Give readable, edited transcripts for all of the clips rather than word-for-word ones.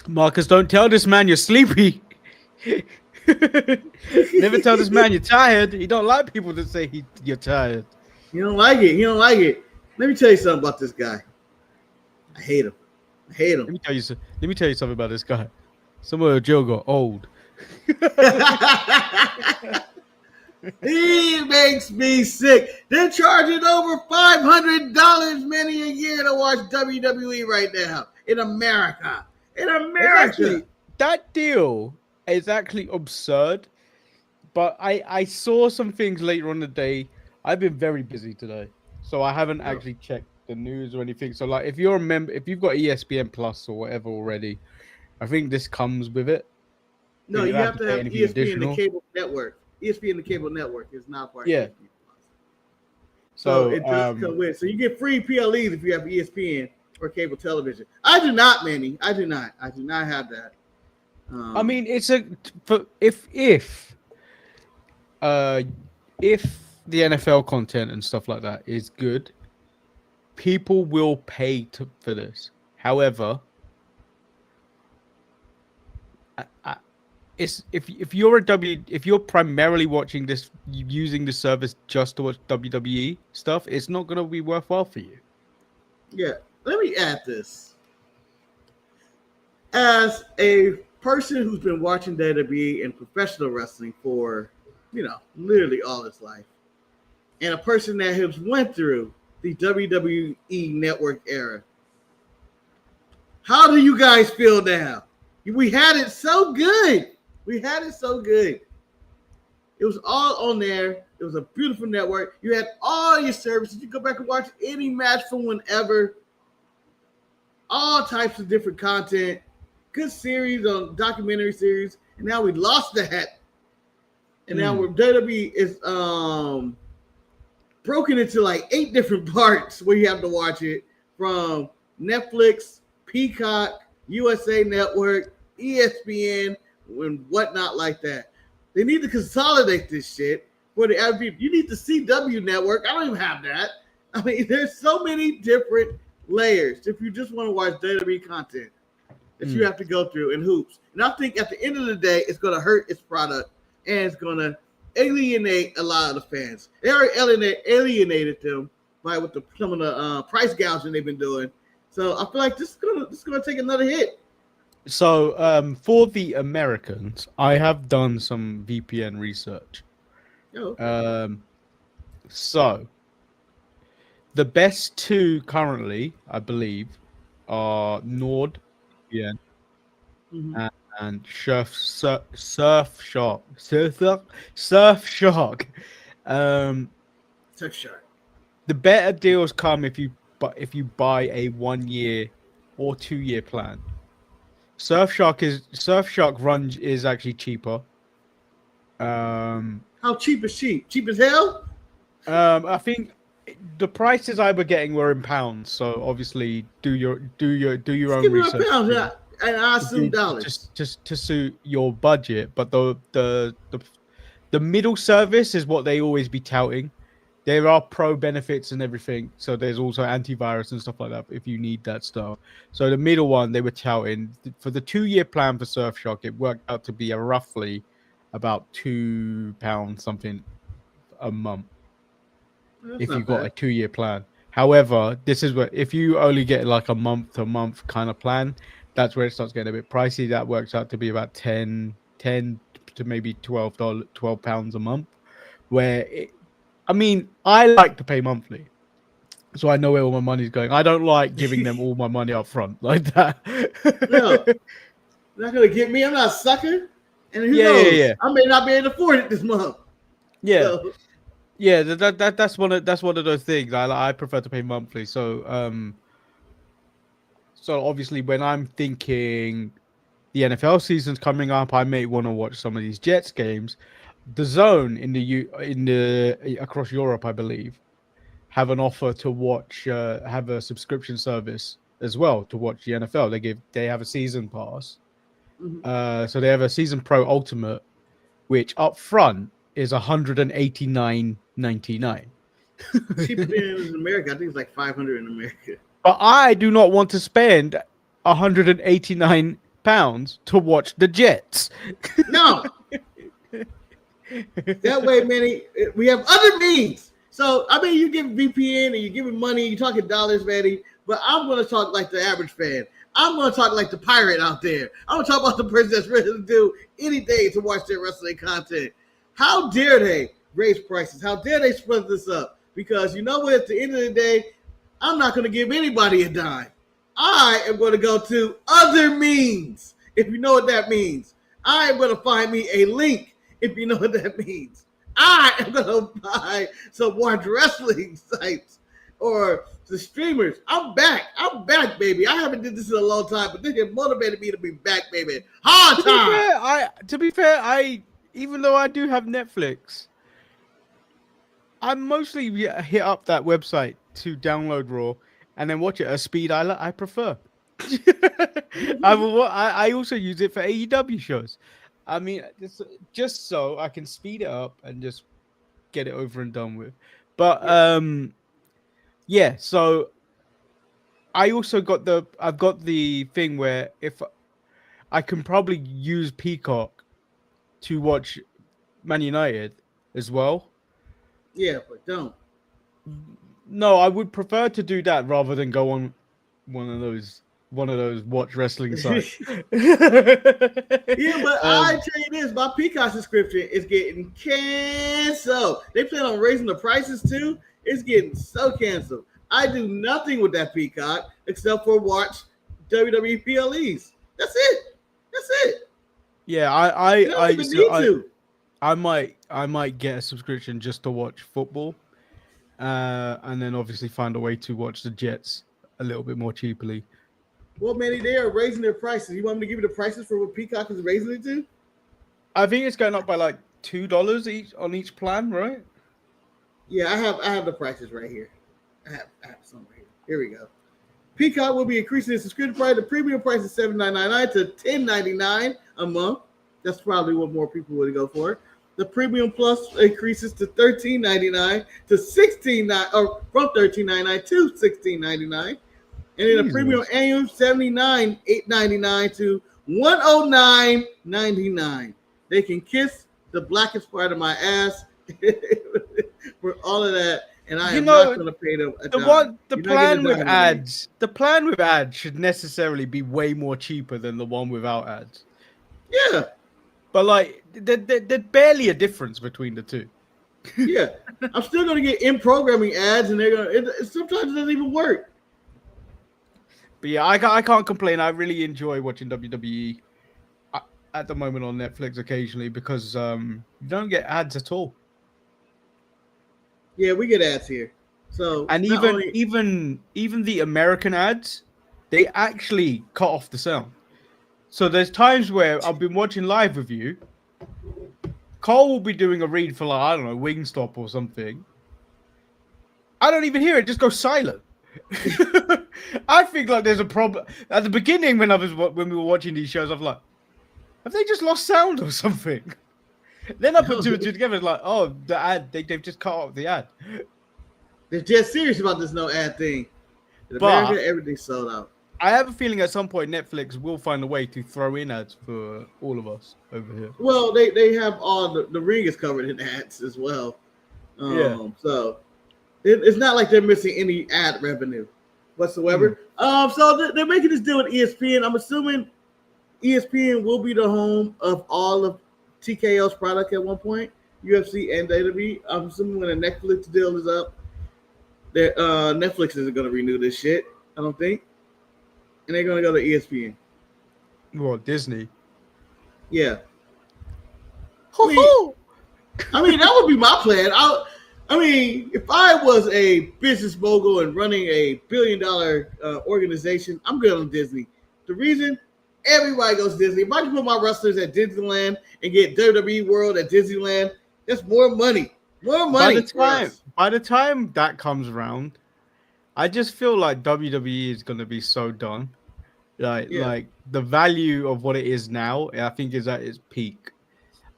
Marcus, don't tell this man you're sleepy. Never tell this man you're tired. He don't like people to say you're tired. You don't like it. You don't like it. Let me tell you something about this guy. I hate him. I hate him. Let me tell you something about this guy. Samoa Joe got old. He makes me sick. They're charging over $500 many a year to watch WWE right now in America. In America. That deal is actually absurd. But I saw some things later on the day. I've been very busy today, so I haven't actually checked the news or anything. So like, if you're a member, if you've got ESPN Plus or whatever already, I think this comes with it. No, you have to have ESPN the cable network. ESPN the cable network is not part of ESPN Plus. So it does come with. So you get free PLEs if you have ESPN or cable television. I do not, Manny. I do not have that. I mean, it's if the NFL content and stuff like that is good, people will pay for this. However, if you're primarily watching this using the service just to watch WWE stuff, it's not going to be worthwhile for you. Yeah, let me add this. As a person who's been watching WWE and professional wrestling for, literally all his life, and a person that has went through the WWE network era, how do you guys feel now? We had it so good. It was all on there. It was a beautiful network. You had all your services. You go back and watch any match from whenever. All types of different content. Good series on documentary series. And now we lost that. And now WWE is broken into like 8 different parts where you have to watch it, from Netflix, Peacock, USA Network, ESPN, and whatnot like that. They need to consolidate this shit for the average people. You need the CW network. I don't even have that. I mean, there's so many different layers if you just want to watch WWE content that you have to go through and hoops. And I think at the end of the day, it's going to hurt its product and it's going to alienate a lot of the fans. They already alienated them by some of the price gouging they've been doing. So I feel like this is gonna take another hit. So for the Americans, I have done some VPN research. So the best 2 currently, I believe, are NordVPN and Surfshark. Surfshark. The better deals come if you buy a 1-year or 2-year plan. Surfshark run is actually cheaper. How cheap is cheap? Cheap as hell? I think the prices I were getting were in pounds, so obviously do your own research. Pounds, and I assume dollars. Just to suit your budget, but the middle service is what they always be touting. There are pro benefits and everything, so there's also antivirus and stuff like that if you need that stuff. So the middle one they were touting for the 2-year plan for Surfshark, it worked out to be roughly about £2 something a month. If you got a 2-year plan. However, this is where if you only get like a month-to-month kind of plan, that's where it starts getting a bit pricey. That works out to be about 10 to maybe £12 a month. I like to pay monthly, so I know where all my money's going. I don't like giving them all my money up front like that. No, they're not gonna get me. I'm not a sucker. And who knows? Yeah. I may not be able to afford it this month. Yeah. So. Yeah, that's one of those things. I prefer to pay monthly. So obviously when I'm thinking the NFL season's coming up, I may want to watch some of these Jets games. The Zone in the across Europe, I believe, have an offer to watch, have a subscription service as well to watch the NFL. They have a season pass. So they have a season pro ultimate, which up front is $189.99. Cheaper in America. I think it's like $500 in America. But I do not want to spend $189 £5 to watch the Jets. No. That way, Manny, we have other means. So, I mean, you give VPN and you're giving money, you're talking dollars, Manny, but I'm going to talk like the average fan. I'm going to talk like the pirate out there. I'm going to talk about the person that's ready to do anything to watch their wrestling content. How dare they raise prices? How dare they split this up? Because you know what? At the end of the day, I'm not going to give anybody a dime. I am going to go to other means, if you know what that means. I am going to find me a link, if you know what that means. I am going to buy some watch wrestling sites or the streamers. I'm back, baby. I haven't did this in a long time, but this has motivated me to be back, baby. Hard time. To be fair, even though I do have Netflix, I mostly hit up that website to download Raw and then watch it at a speed I prefer. I also use it for AEW shows. I mean, just so I can speed it up and just get it over and done with. But yeah. So I've got the thing where if I can probably use Peacock to watch Man United as well. Yeah, but don't. No, I would prefer to do that rather than go on one of those watch wrestling sites. Yeah, but I tell you this, my Peacock subscription is getting canceled. They plan on raising the prices too. It's getting so canceled. I do nothing with that Peacock except for watch WWE PLEs. That's it. Yeah, I might get a subscription just to watch football, and then obviously find a way to watch the Jets a little bit more cheaply. Well, Manny, they are raising their prices. You want me to give you the prices for what Peacock is raising it to? I think it's going up by like $2 each on each plan, right? Yeah, I have the prices right here. I have some right here. Here we go. Peacock will be increasing its subscription price. The premium price is $7.99 to $10.99 a month. That's probably what more people would go for. The premium plus increases to $13.99 to $16.99, or from $13.99 to $16.99. And then the premium annual $79.99 to $109.99. They can kiss the blackest part of my ass for all of that, and I am not going to pay them a dime. The plan with ads. The plan with ads should necessarily be way more cheaper than the one without ads. Yeah, but like there's barely a difference between the two. Yeah, I'm still going to get in programming ads, and they're going to. Sometimes it doesn't even work. But yeah, I can't complain. I really enjoy watching WWE at the moment on Netflix occasionally because you don't get ads at all. Yeah, we get ads here. So and even the American ads, they actually cut off the sound. So there's times where I've been watching live with you. Cole will be doing a read for like, I don't know, Wingstop or something. I don't even hear it; just goes silent. I think like there's a problem at the beginning when we were watching these shows. I'm like, have they just lost sound or something? Then I put two and two together. It's like, oh, the ad they've just cut off the ad. They're just serious about this no ad thing. In America, everything's sold out. I have a feeling at some point Netflix will find a way to throw in ads for all of us over here. Well, they have all the ring is covered in ads as well. So it's not like they're missing any ad revenue whatsoever. So they're making this deal with ESPN. I'm assuming ESPN will be the home of all of TKO's product at one point, UFC and WWE. I'm assuming when the Netflix deal is up, that Netflix isn't going to renew this shit, I don't think. And they're going to go to ESPN. Well, Disney. Yeah. I mean, that would be my plan. I mean, if I was a business mogul and running a billion-dollar organization, I'm good on Disney. The reason, everybody goes to Disney. If I can put my wrestlers at Disneyland and get WWE World at Disneyland, that's more money. More money. By the time that comes around, I just feel like WWE is going to be so done. Like the value of what it is now, I think is at its peak.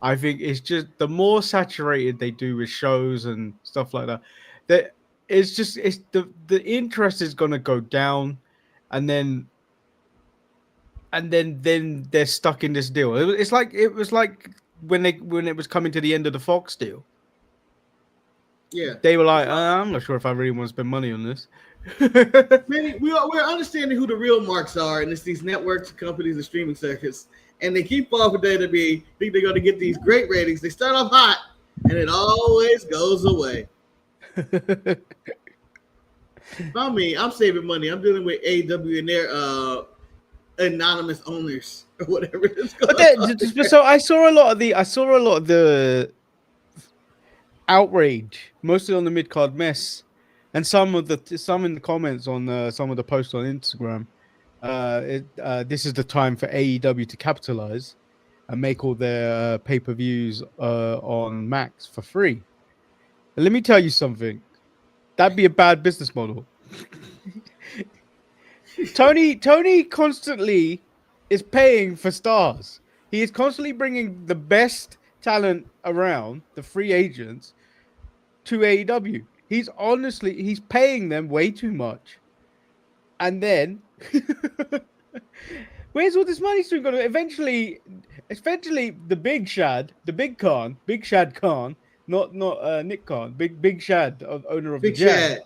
I think it's just the more saturated they do with shows and stuff like that, the interest is going to go down, and then and then they're stuck in this deal. It was like when it was coming to the end of the Fox deal. Yeah, They were like, I'm not sure if I really want to spend money on this. Manny, we're understanding who the real marks are, and it's these networks, companies, and streaming circuits, and they keep falling for WWE. Think they're going to get these great ratings. They start off hot, and it always goes away. Not me. I'm saving money. I'm dealing with AEW and their anonymous owners or whatever it's called. So I saw a lot of the outrage, mostly on the mid card mess, and some in the comments on some of the posts on Instagram. This is the time for AEW to capitalize and make all their pay-per-views on Max for free. And let me tell you something. That'd be a bad business model. Tony constantly is paying for stars. He is constantly bringing the best talent around, the free agents, to AEW. He's paying them way too much. And then where's all this money stream going to eventually the Big Shad Khan, not Nick Khan, Big Shad, owner of Big the Jazz. Shad.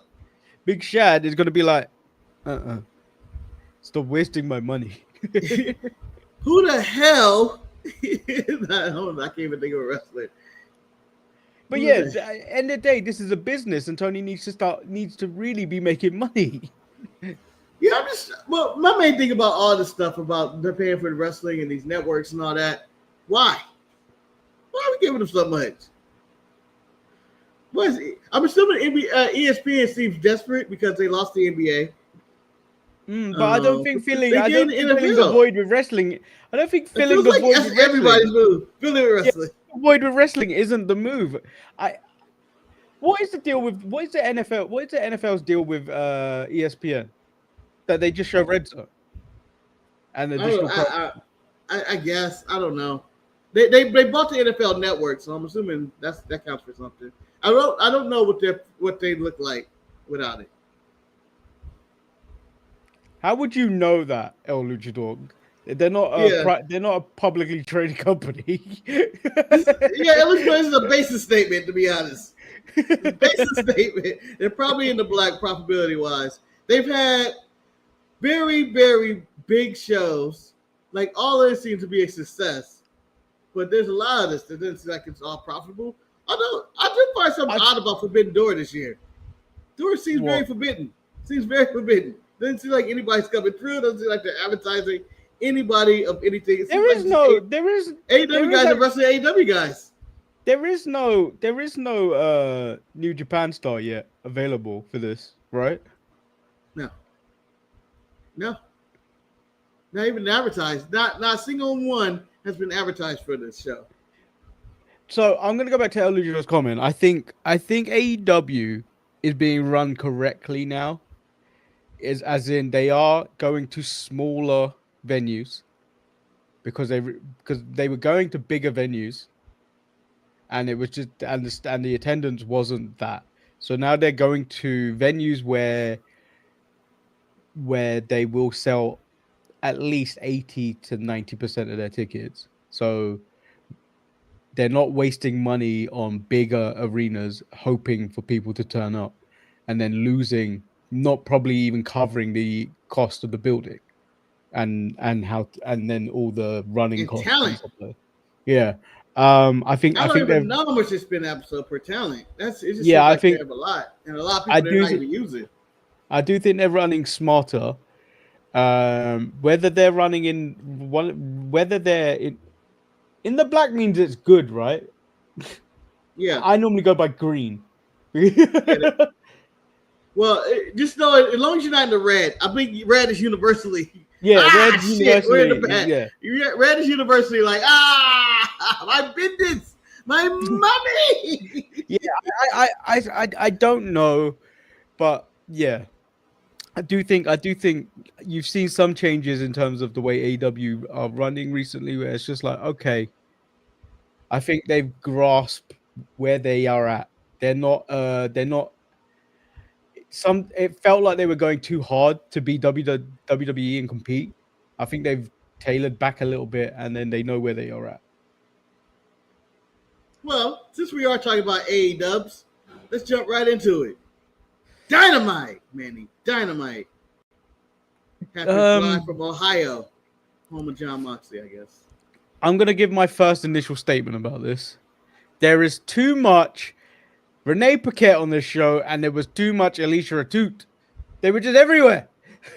Big Shad is going to be like, stop wasting my money. Who the hell? I can't even think of a wrestler. But yeah, at the end of the day, this is a business, and Tony needs to really be making money. Yeah, my main thing about all this stuff about they're paying for the wrestling and these networks and all that. Why? Why are we giving them so much? I'm assuming ESPN seems desperate because they lost the NBA. But I don't think filling the void with wrestling. I don't think filling the void with wrestling. Everybody's move. Filling with wrestling. Yeah, void with wrestling isn't the move. What is the deal with? What is the NFL? What is the NFL's deal with ESPN? That they just show red zone. And I guess I don't know. They bought the NFL network, so I'm assuming that counts for something. I don't know what they look like without it. How would you know that, El Luchador? They're not a publicly traded company. It looks like this is a basis statement, to be honest. Basis statement. They're probably in the black profitability wise. They've had very, very big shows. Like all of this seems to be a success, but there's a lot of this that doesn't seem like it's all profitable. Although I did find something odd about Forbidden Door this year. Door seems very forbidden. Seems very forbidden. Doesn't seem like anybody's coming through. Doesn't seem like they're advertising anybody of anything. AEW guys are wrestling AEW guys. There is no New Japan star yet available for this, right? No. Not even advertised. Not a single one has been advertised for this show. So I'm gonna go back to El Luchador's comment. I think AEW is being run correctly now. As in they are going to smaller venues because they were going to bigger venues, and it was just and the attendance wasn't that. So now they're going to venues where they will sell at least 80 to 90% of their tickets. So they're not wasting money on bigger arenas hoping for people to turn up and then losing, not probably even covering the cost of the building and then all the running costs. Talent. Yeah. I think don't even know how much they spend episode per talent. I think they have a lot. And a lot of people don't even use it. I do think they're running smarter. Whether they're running in the black means it's good, right? Yeah. I normally go by green. Well, just know as long as you're not in the red, I think red is universally. Yeah, red is universally. We're in the back. Yeah. Red is universally like, my business, my money. Yeah, I don't know, but yeah. I do think you've seen some changes in terms of the way AEW are running recently, where it's just like, okay, I think they've grasped where they are at. They're not. It felt like they were going too hard to be WWE and compete. I think tailored back a little bit, and then they know where they are at. Well, since we are talking about AEWs, let's jump right into it. Dynamite, Manny. Dynamite. Happened live from Ohio. Home of John Moxley, I guess. I'm going to give my first initial statement about this. There is too much Renee Paquette on this show, and there was too much Alicia Atout. They were just everywhere.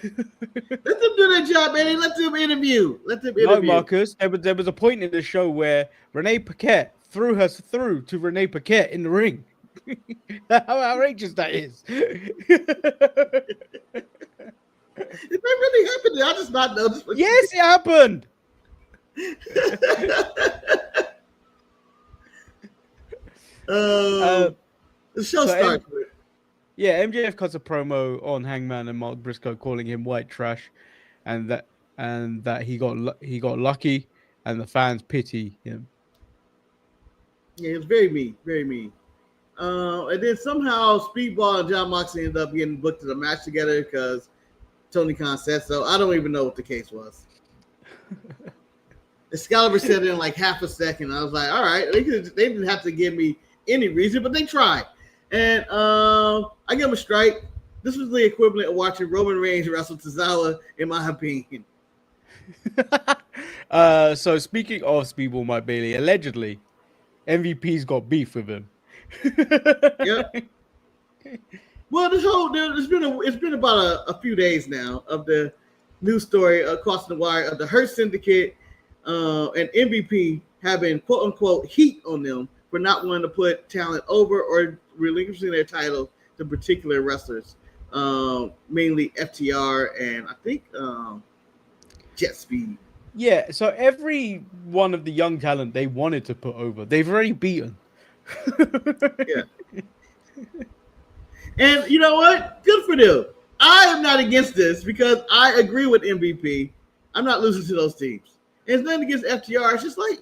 Let them do their job, Manny. Let them interview. No, Marcus. There was a point in the show where Renee Paquette threw her through to Renee Paquette in the ring. How outrageous that is. Did that really happen? I just not noticed. Yes, it happened. The show starts with. Yeah, MJF cuts a promo on Hangman and Mark Briscoe, calling him white trash, and that he got lucky, and the fans pity him. Yeah, it was very mean, very mean. And then somehow Speedball and John Moxley ended up getting booked to the match together because Tony Khan said so. I don't even know what the case was. Excalibur said it in like half a second. I was like, all right, they didn't have to give me any reason, but they tried. And I give them a strike. This was the equivalent of watching Roman Reigns wrestle Tozawa, in my opinion. So speaking of Speedball Mike Bailey, allegedly, MVP's got beef with him. Yep. Well, it's been about a few days now of the news story across the wire of the Hurt Syndicate and MVP having quote unquote heat on them for not wanting to put talent over or relinquishing their title to particular wrestlers, mainly FTR and I think Jet Speed. Yeah, so every one of the young talent they wanted to put over, they've already beaten. Yeah. And you know what? Good for them. I am not against this because I agree with MVP. I'm not losing to those teams. And it's nothing against FTR. It's just like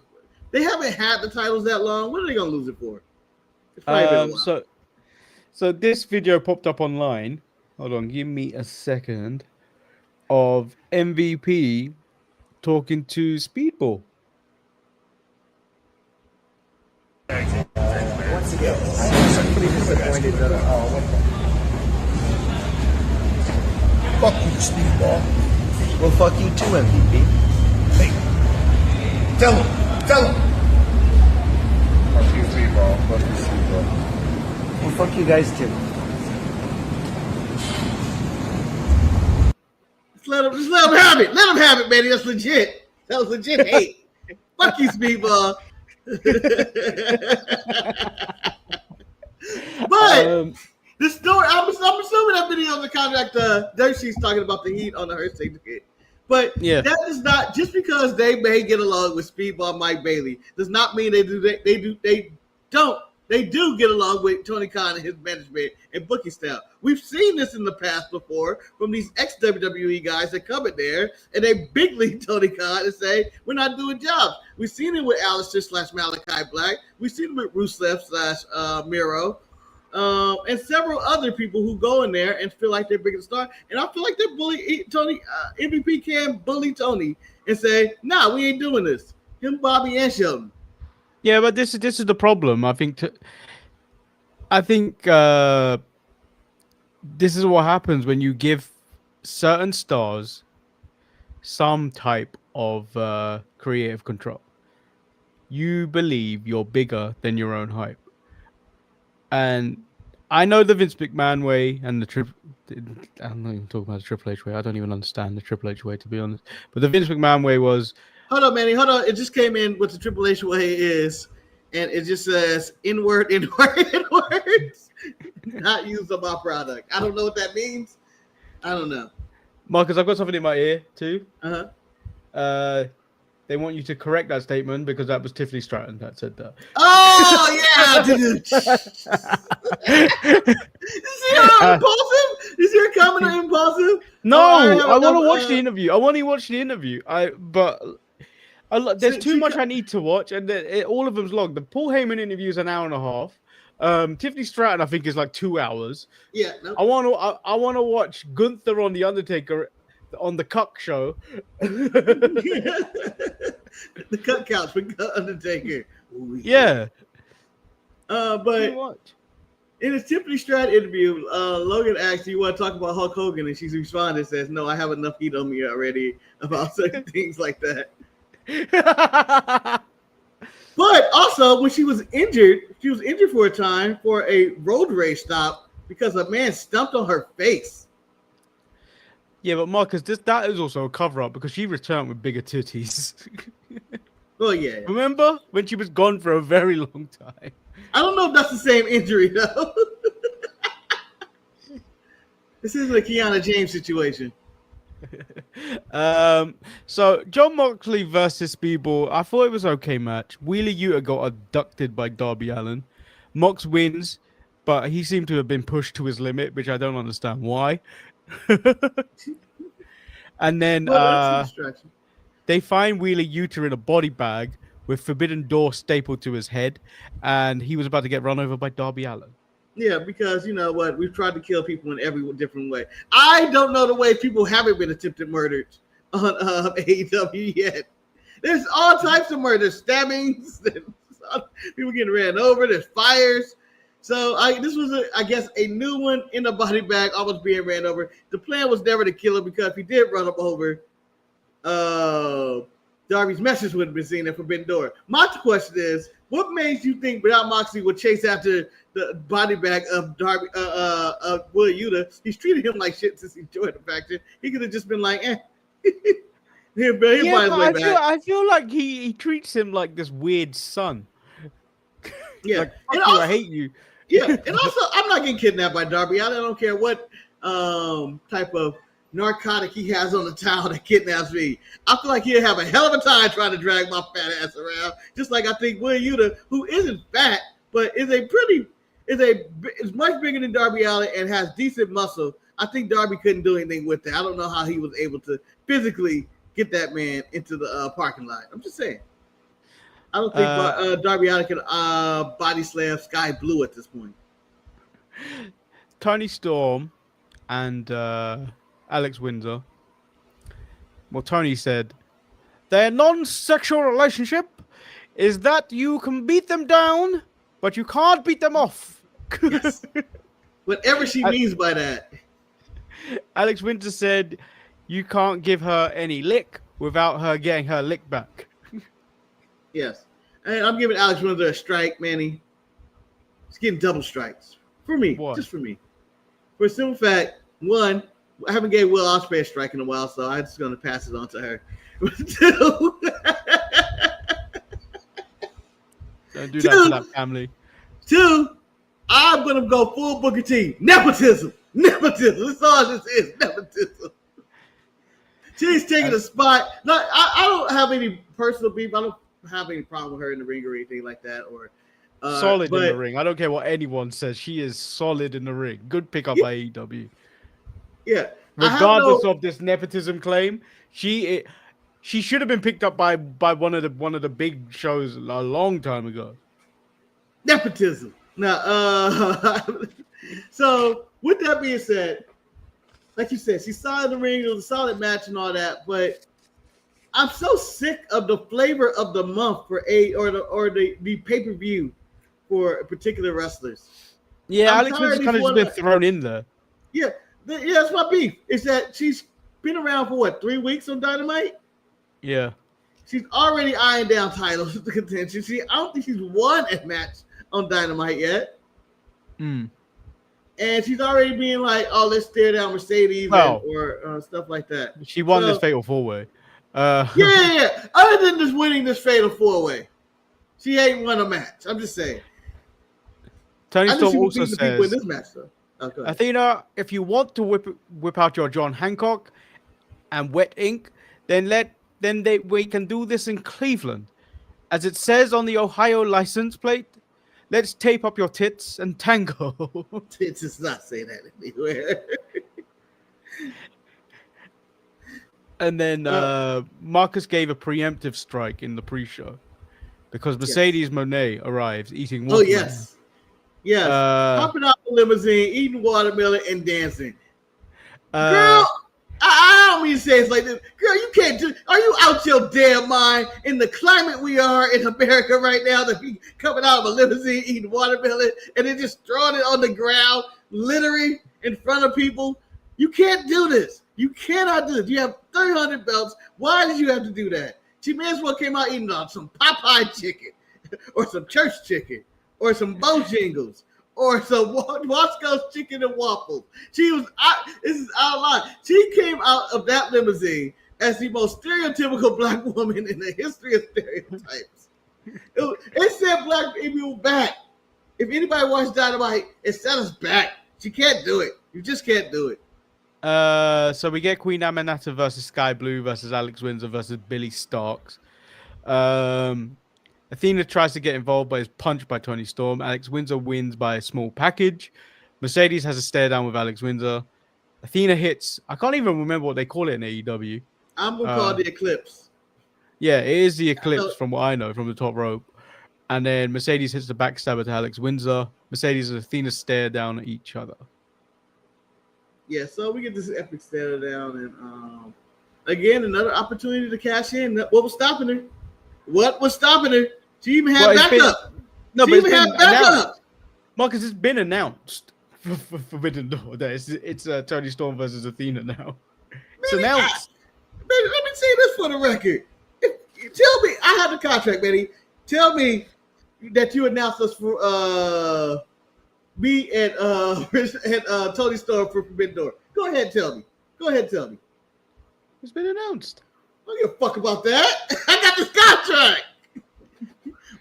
they haven't had the titles that long. What are they gonna lose it for? It's probably been a while. So this video popped up online. Hold on, give me a second. Of MVP talking to Speedball. Once again, I'm pretty disappointed that fuck you, Speedball. Well, fuck you too, MVP. Hey, tell him. Fuck you, Speedball. Fuck you, Speedball. Well, fuck you guys too. Just let them have it. Let them have it, man. That's legit. That was legit hate. Fuck you, Speedball. But this story, I'm assuming that video on the contract, Dirt Sheet's talking about the heat on the Hurt Syndicate. But yeah, that is not just because they may get along with Speedball Mike Bailey does not mean they do get along with Tony Khan and his management and booking staff. We've seen this in the past before from these ex-WWE guys that come in there and they big league Tony Khan and say, we're not doing jobs. We've seen it with Aleister / Malachi Black. We've seen it with Rusev / Miro. And several other people who go in there and feel like they're bigger than star. And I feel like they're bully Tony. MVP can bully Tony and say, nah, we ain't doing this. Him, Bobby, and Sheldon. Yeah, but this is the problem. I think this is what happens when you give certain stars some type of creative control. You believe you're bigger than your own hype. And I know the Vince McMahon way and I'm not even talking about the Triple H way. I don't even understand the Triple H way, to be honest. But the Vince McMahon way was... Hold on, Manny. Hold on. It just came in what the Triple H way is. And it just says, N-word. Not used on my product. I don't know what that means. I don't know. Marcus, I've got something in my ear, too. Uh-huh. They want you to correct that statement because that was Tiffany Stratton that said that. Oh, yeah. See how impulsive? You see her coming impulsive? No, I want to watch the interview. I want to watch the interview. There's too much I need to watch, and all of them's long. The Paul Heyman interview is an hour and a half. Tiffany Stratton, I think, is like 2 hours. Yeah. No. I want to watch Gunther on The Undertaker on the Cuck show. The cut couch with Undertaker. Ooh, Yeah. But in his Tiffany Stratton interview, Logan asked, "You want to talk about Hulk Hogan?" And she responded, "Says no, I have enough heat on me already about certain things like that." But also, when she was injured for a time for a road race stop because a man stumped on her face. Yeah, but Marcus, that is also a cover-up because she returned with bigger titties. Oh yeah. Remember when she was gone for a very long time? I don't know if that's the same injury though. This isn't a Kiana James situation. So John Moxley versus Speedball, I thought it was an okay match. Wheeler Yuta got abducted by Darby Allin. Mox wins, but he seemed to have been pushed to his limit, which I don't understand why. And then they find Wheeler Yuta in a body bag with Forbidden Door stapled to his head, and he was about to get run over by Darby Allin. Yeah, because you know what? We've tried to kill people in every different way. I don't know the way people haven't been attempted murdered on AEW yet. There's all types of murders, stabbings, people getting ran over, there's fires. So this was, I guess, a new one in a body bag, almost being ran over. The plan was never to kill him because if he did run him over, Darby's message would have been seen at Forbidden Door. My question is, what makes you think without Moxley would chase after the body bag of Darby, Wwe Yuta? He's treated him like shit since he joined the faction. He could have just been like, I feel like he treats him like this weird son. Yeah, like, fuck you, I hate you. Yeah, and also, I'm not getting kidnapped by Darby. I don't care what type of narcotic he has on the towel that kidnaps me. I feel like he'll have a hell of a time trying to drag my fat ass around. Just like I think Wwe Yuta, who isn't fat, but is much bigger than Darby Allin and has decent muscle. I think Darby couldn't do anything with that. I don't know how he was able to physically get that man into the parking lot. I'm just saying. I don't think Darby Allin can body slam Sky Blue at this point. Tony Storm and Alex Windsor. Well, Tony said, their non-sexual relationship is that you can beat them down, but you can't beat them off. Yes. Whatever she means by that. Alex Windsor said, you can't give her any lick without her getting her lick back. Yes. And I'm giving Alex Windsor a strike, Manny. He's getting double strikes. For me. What? Just for me. For a simple fact, one, I haven't gave Will Ospreay a strike in a while, so I'm just going to pass it on to her. Two, don't do that to that family. Two, I'm going to go full Booker T. Nepotism. That's all this is. Nepotism. She's taking a spot. I don't have any personal beef. I don't have any problem with her in the ring or anything like that. Or solid in the ring. I don't care what anyone says. She is solid in the ring. Good pickup by AEW. Yeah. Regardless of this nepotism claim, she should have been picked up by one of the big shows a long time ago. Nepotism. Now, so with that being said, like you said, she's solid in the ring. It was a solid match and all that, but I'm so sick of the flavor of the month for the pay-per-view for particular wrestlers. Yeah, Alex has kind of just been thrown in there. Yeah, that's my beef. Is that she's been around for 3 weeks on Dynamite? Yeah. She's already eyeing down titles to contention. I don't think she's won a match on Dynamite yet. And she's already being like, "Oh, let's stare down Mercedes," or stuff like that. She won this Fatal 4-Way. Yeah. Other than just winning this Fatal 4-Way, she ain't won a match. I'm just saying. Tony Storm also says, in this match, though. Athena, if you want to whip out your John Hancock and wet ink, we can do this in Cleveland, as it says on the Ohio license plate. Let's tape up your tits and tango. Tits does not say that anywhere. And then Marcus gave a preemptive strike in the pre-show because Mercedes Moné arrives eating watermelon. Oh, yes. Yes. Hopping out the limousine, eating watermelon, and dancing. Girl, don't mean to say it's like this. Girl, you can't do. Are you out your damn mind in the climate we are in America right now? That be coming out of a limousine eating watermelon and then just throwing it on the ground, littering in front of people. You can't do this. You cannot do this. You have 300 belts. Why did you have to do that? She may as well came out eating some Popeye chicken or some church chicken or some Bojangles or some Wasco's chicken and waffles. She was out. This is out of line. She came out of that limousine as the most stereotypical black woman in the history of stereotypes. It set black people back. If anybody watched Dynamite, it set us back. She can't do it. You just can't do it. So we get Queen Amanata versus Sky Blue versus Alex Windsor versus Billy Starks. Athena tries to get involved but is punched by Toni Storm. Alex Windsor wins by a small package. Mercedes has a stare down with Alex Windsor. Athena hits, I can't even remember what they call it in AEW. I'm going to call it the Eclipse. Yeah, it is the Eclipse from what I know, from the top rope. And then Mercedes hits the backstabber to Alex Windsor. Mercedes and Athena stare down at each other. Yeah, so we get this epic stare down. And again, another opportunity to cash in. What was stopping her? What was stopping her? She even had backup. No, she but even had backup. Marcus, it's been announced for Forbidden Door that it's Toni Storm versus Athena now. It's announced. Let me say this for the record. Tell me, I have the contract, Manny. Tell me that you announced us for me and Toni Storm for Forbidden Door. Go ahead and tell me. It's been announced. I don't give a fuck about that. I got this contract.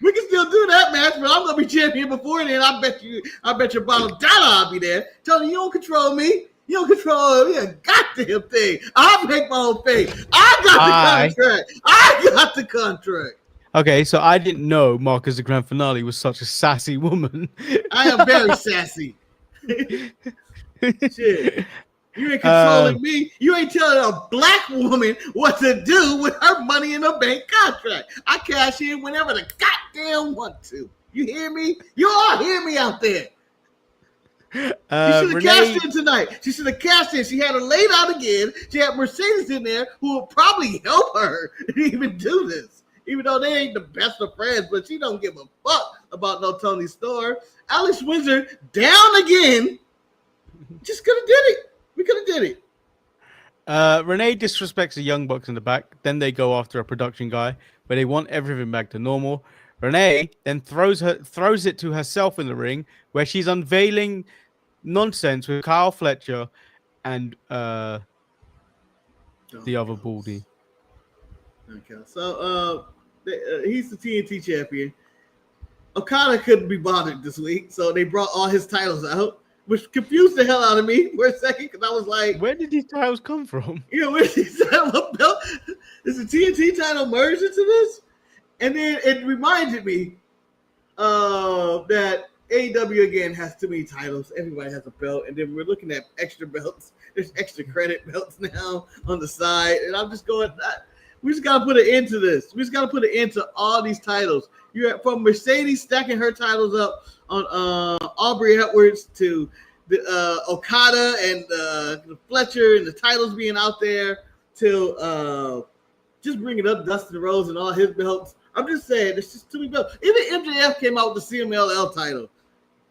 We can still do that match, but I'm gonna be champion before then. I bet you $1 I'll be there. Tony, you don't control me. You don't control me. A goddamn thing. I'll make my own thing. I got the contract. Okay, so I didn't know Marcus the Grand Finale was such a sassy woman. I am very sassy. Shit. You ain't controlling me. You ain't telling a black woman what to do with her money in the bank contract. I cash in whenever the goddamn want to. You hear me? You all hear me out there. She should have cashed in tonight. She should have cashed in. She had her laid out again. She had Mercedes in there who will probably help her even do this. Even though they ain't the best of friends, but she don't give a fuck about no Toni Storm. Alex Windsor down again. Just could have did it. We could have did it. Renee disrespects the Young Bucks in the back. Then they go after a production guy, but they want everything back to normal. Renee then throws it to herself in the ring, where she's unveiling nonsense with Kyle Fletcher and the other Baldy. Okay, so he's the TNT champion. Okada couldn't be bothered this week, so they brought all his titles out, which confused the hell out of me for a second because I was like, where did these titles come from? You know, where's these title belt? Is the TNT title merged into this? And then it reminded me that AEW again has too many titles. Everybody has a belt, and then we're looking at extra belts. There's extra credit belts now on the side, and I'm just going. We just gotta put an end to this. We just gotta put an end to all these titles. You're from Mercedes stacking her titles up on Aubrey Edwards to the Okada and the Fletcher and the titles being out there to just bringing up Dustin Rhodes and all his belts. I'm just saying, there's just too many belts. Even MJF came out with the CMLL title.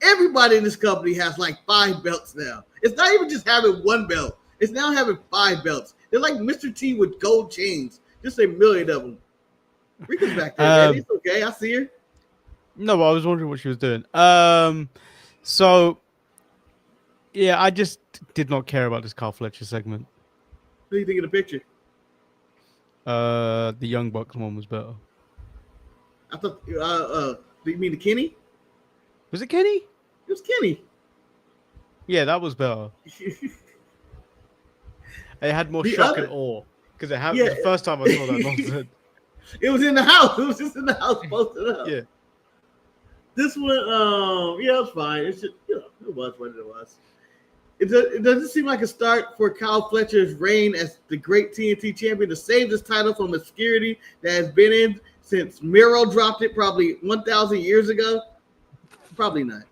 Everybody in this company has like 5 belts now. It's not even just having 1 belt. It's now having 5 belts. They're like Mr. T with gold chains. Just a million of them. Rika's back there, man. It's okay. I see her. No, but I was wondering what she was doing. So, yeah, I just did not care about this Kyle Fletcher segment. What do you think of the picture? The Young Bucks one was better. I thought, do you mean the Kenny? Was it Kenny? It was Kenny. Yeah, that was better. It had more shock and awe because it happened the first time I saw that nonsense. It was in the house. It was just in the house posted up. Yeah. This one, yeah, it was fine. It's just, you know, it was what it was. It doesn't seem like a start for Kyle Fletcher's reign as the great TNT champion to save this title from obscurity that has been in since Miro dropped it probably 1,000 years ago. Probably not.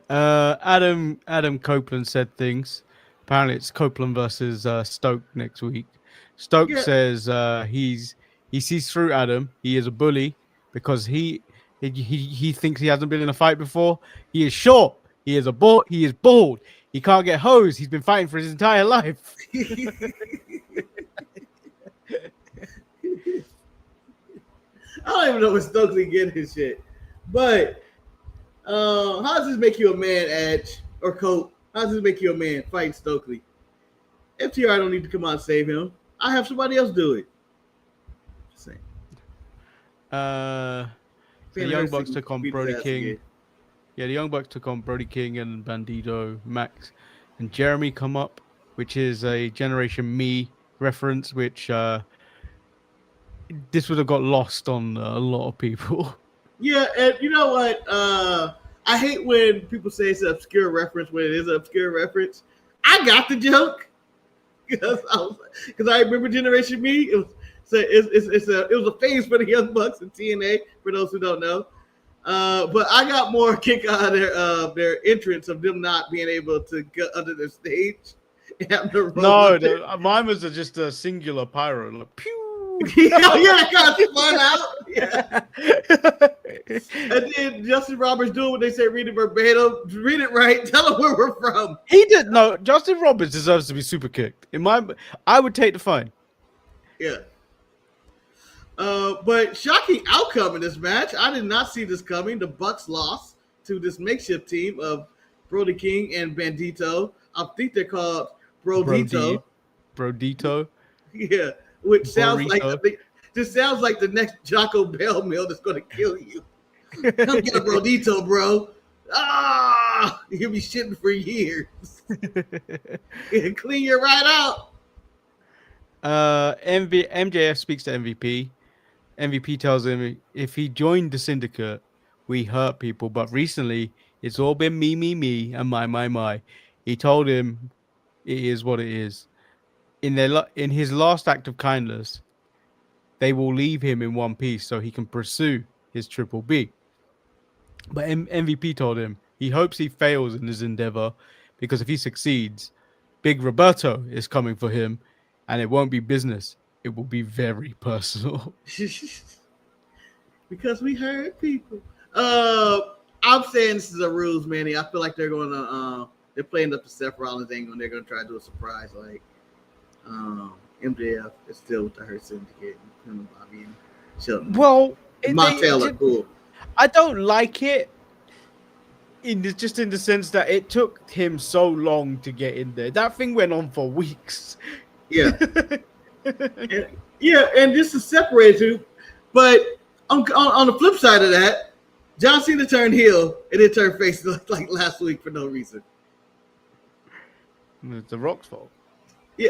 Adam Copeland said things. Apparently, it's Copeland versus Stoke next week. Stoke says he sees through Adam. He is a bully because he thinks he hasn't been in a fight before. He is short. He is He is bald. He can't get hosed. He's been fighting for his entire life. I don't even know where Stokely get his shit. But how does this make you a man, Edge or Cope? How does this make you a man fighting Stokely? FTR don't need to come out and save him. I have somebody else do it. Just saying. The Young Bucks took on Brody King. Again. Yeah, the Young Bucks took on Brody King and Bandito, Max, and Jeremy come up, which is a Generation Me reference, which this would have got lost on a lot of people. Yeah, and you know what? I hate when people say it's an obscure reference when it is an obscure reference. I got the joke because I remember Generation Me. It was a phase for the Young Bucks and TNA. For those who don't know, but I got more kick out of their entrance of them not being able to get under the stage. Mine was just a singular pyro, like pew. Yeah, got spun out. Yeah. And then Justin Roberts doing what they say, read it verbatim, read it right, tell them where we're from. He did no. Justin Roberts deserves to be super kicked. I would take the fine. Yeah. But shocking outcome in this match. I did not see this coming. The Bucks lost to this makeshift team of Brody King and Bandito. I think they're called Brodito. Brodito. Yeah. Which sounds like the next Jocko Bell meal that's going to kill you. Come get a Brodito, bro. You'll be shitting for years. Clean you right out. MJF speaks to MVP. MVP tells him if he joined the Syndicate, we hurt people. But recently, it's all been me, and my. He told him it is what it is. In his last act of kindness, they will leave him in one piece so he can pursue his Triple B. But MVP told him he hopes he fails in his endeavor because if he succeeds, Big Roberto is coming for him and it won't be business. It will be very personal. Because we hurt people. I'm saying this is a ruse, Manny. I feel like they're going to they're playing up the Seth Rollins angle and they're going to try to do a surprise like MJF is still with the Hurt Syndicate and Bobby and Shelton. Well, Montel are cool. I don't like it in the sense that it took him so long to get in there. That thing went on for weeks. Yeah. and this is separated too. But on the flip side of that, John Cena turned heel and then turned face like last week for no reason. It's The Rock's fault. Yeah,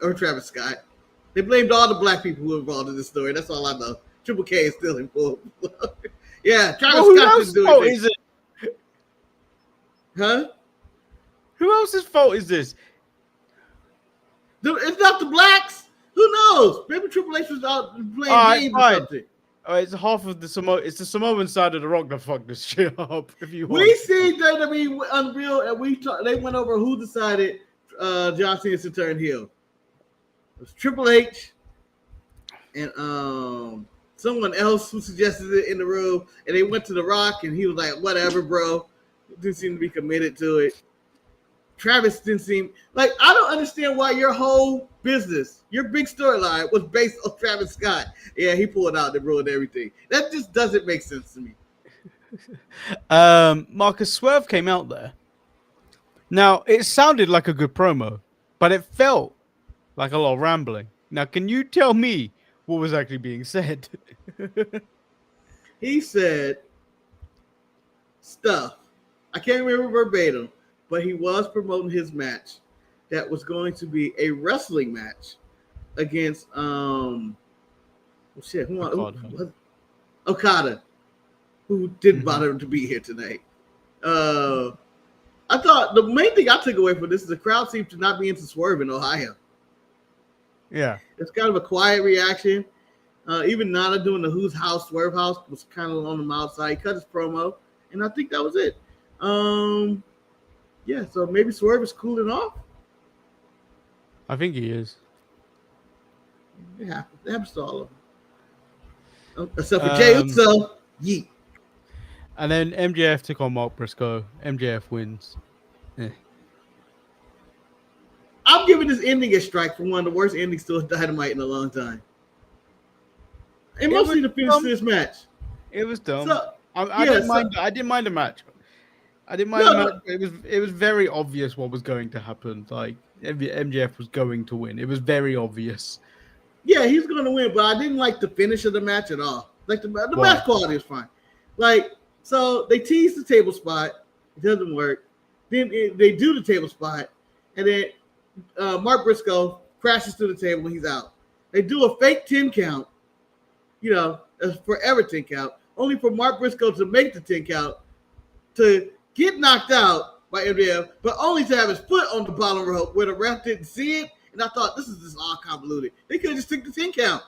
or Travis Scott. They blamed all the black people who were involved in this story. That's all I know. Triple K is still in full. Yeah, Travis Scott didn't do fault is it? Huh? Who else's fault is this? It's not the blacks. Who knows? Maybe Triple H was out playing games or something. It's half of the It's the Samoan side of the Rock that fucked this shit up. If you want. We see WWE Unreal, and they went over who decided John Cena to turn heel. It was Triple H and someone else who suggested it in the room, and they went to The Rock, and he was like, "Whatever, bro." Didn't seem to be committed to it. Travis didn't seem like I don't understand why your whole business, your big storyline was based on Travis Scott. Yeah, he pulled out and ruined everything. That just doesn't make sense to me. Marcus Swerve came out there. Now it sounded like a good promo, but it felt like a lot of rambling. Now, can you tell me what was actually being said? He said stuff. I can't remember verbatim. But he was promoting his match that was going to be a wrestling match against Okada, who didn't bother to be here tonight. I thought the main thing I took away from this is the crowd seemed to not be into Swerve in Ohio. Yeah. It's kind of a quiet reaction. Even Nana doing the Who's House, Swerve House was kind of on the outside. He cut his promo, and I think that was it. Yeah, so maybe Swerve is cooling off. I think he is. Yeah, it happens to all of them. Except for Jey Uso. Yeet. And then MJF took on Mark Briscoe. MJF wins. I'm giving this ending a strike for one of the worst endings to a Dynamite in a long time. And mostly the finish to this match. It was dumb. So, I didn't mind. I didn't mind the match. I didn't mind the match. It was very obvious what was going to happen. Like MJF was going to win. It was very obvious. Yeah, he's going to win, but I didn't like the finish of the match at all. Like the match quality is fine. Like, so they tease the table spot. It doesn't work. Then they do the table spot, and then Mark Briscoe crashes through the table and he's out. They do a fake 10 count, a forever 10 count, only for Mark Briscoe to make the 10 count, to get knocked out by MJF, but only to have his foot on the bottom rope where the ref didn't see it. And I thought, this is just all convoluted. They could have just took the 10 count.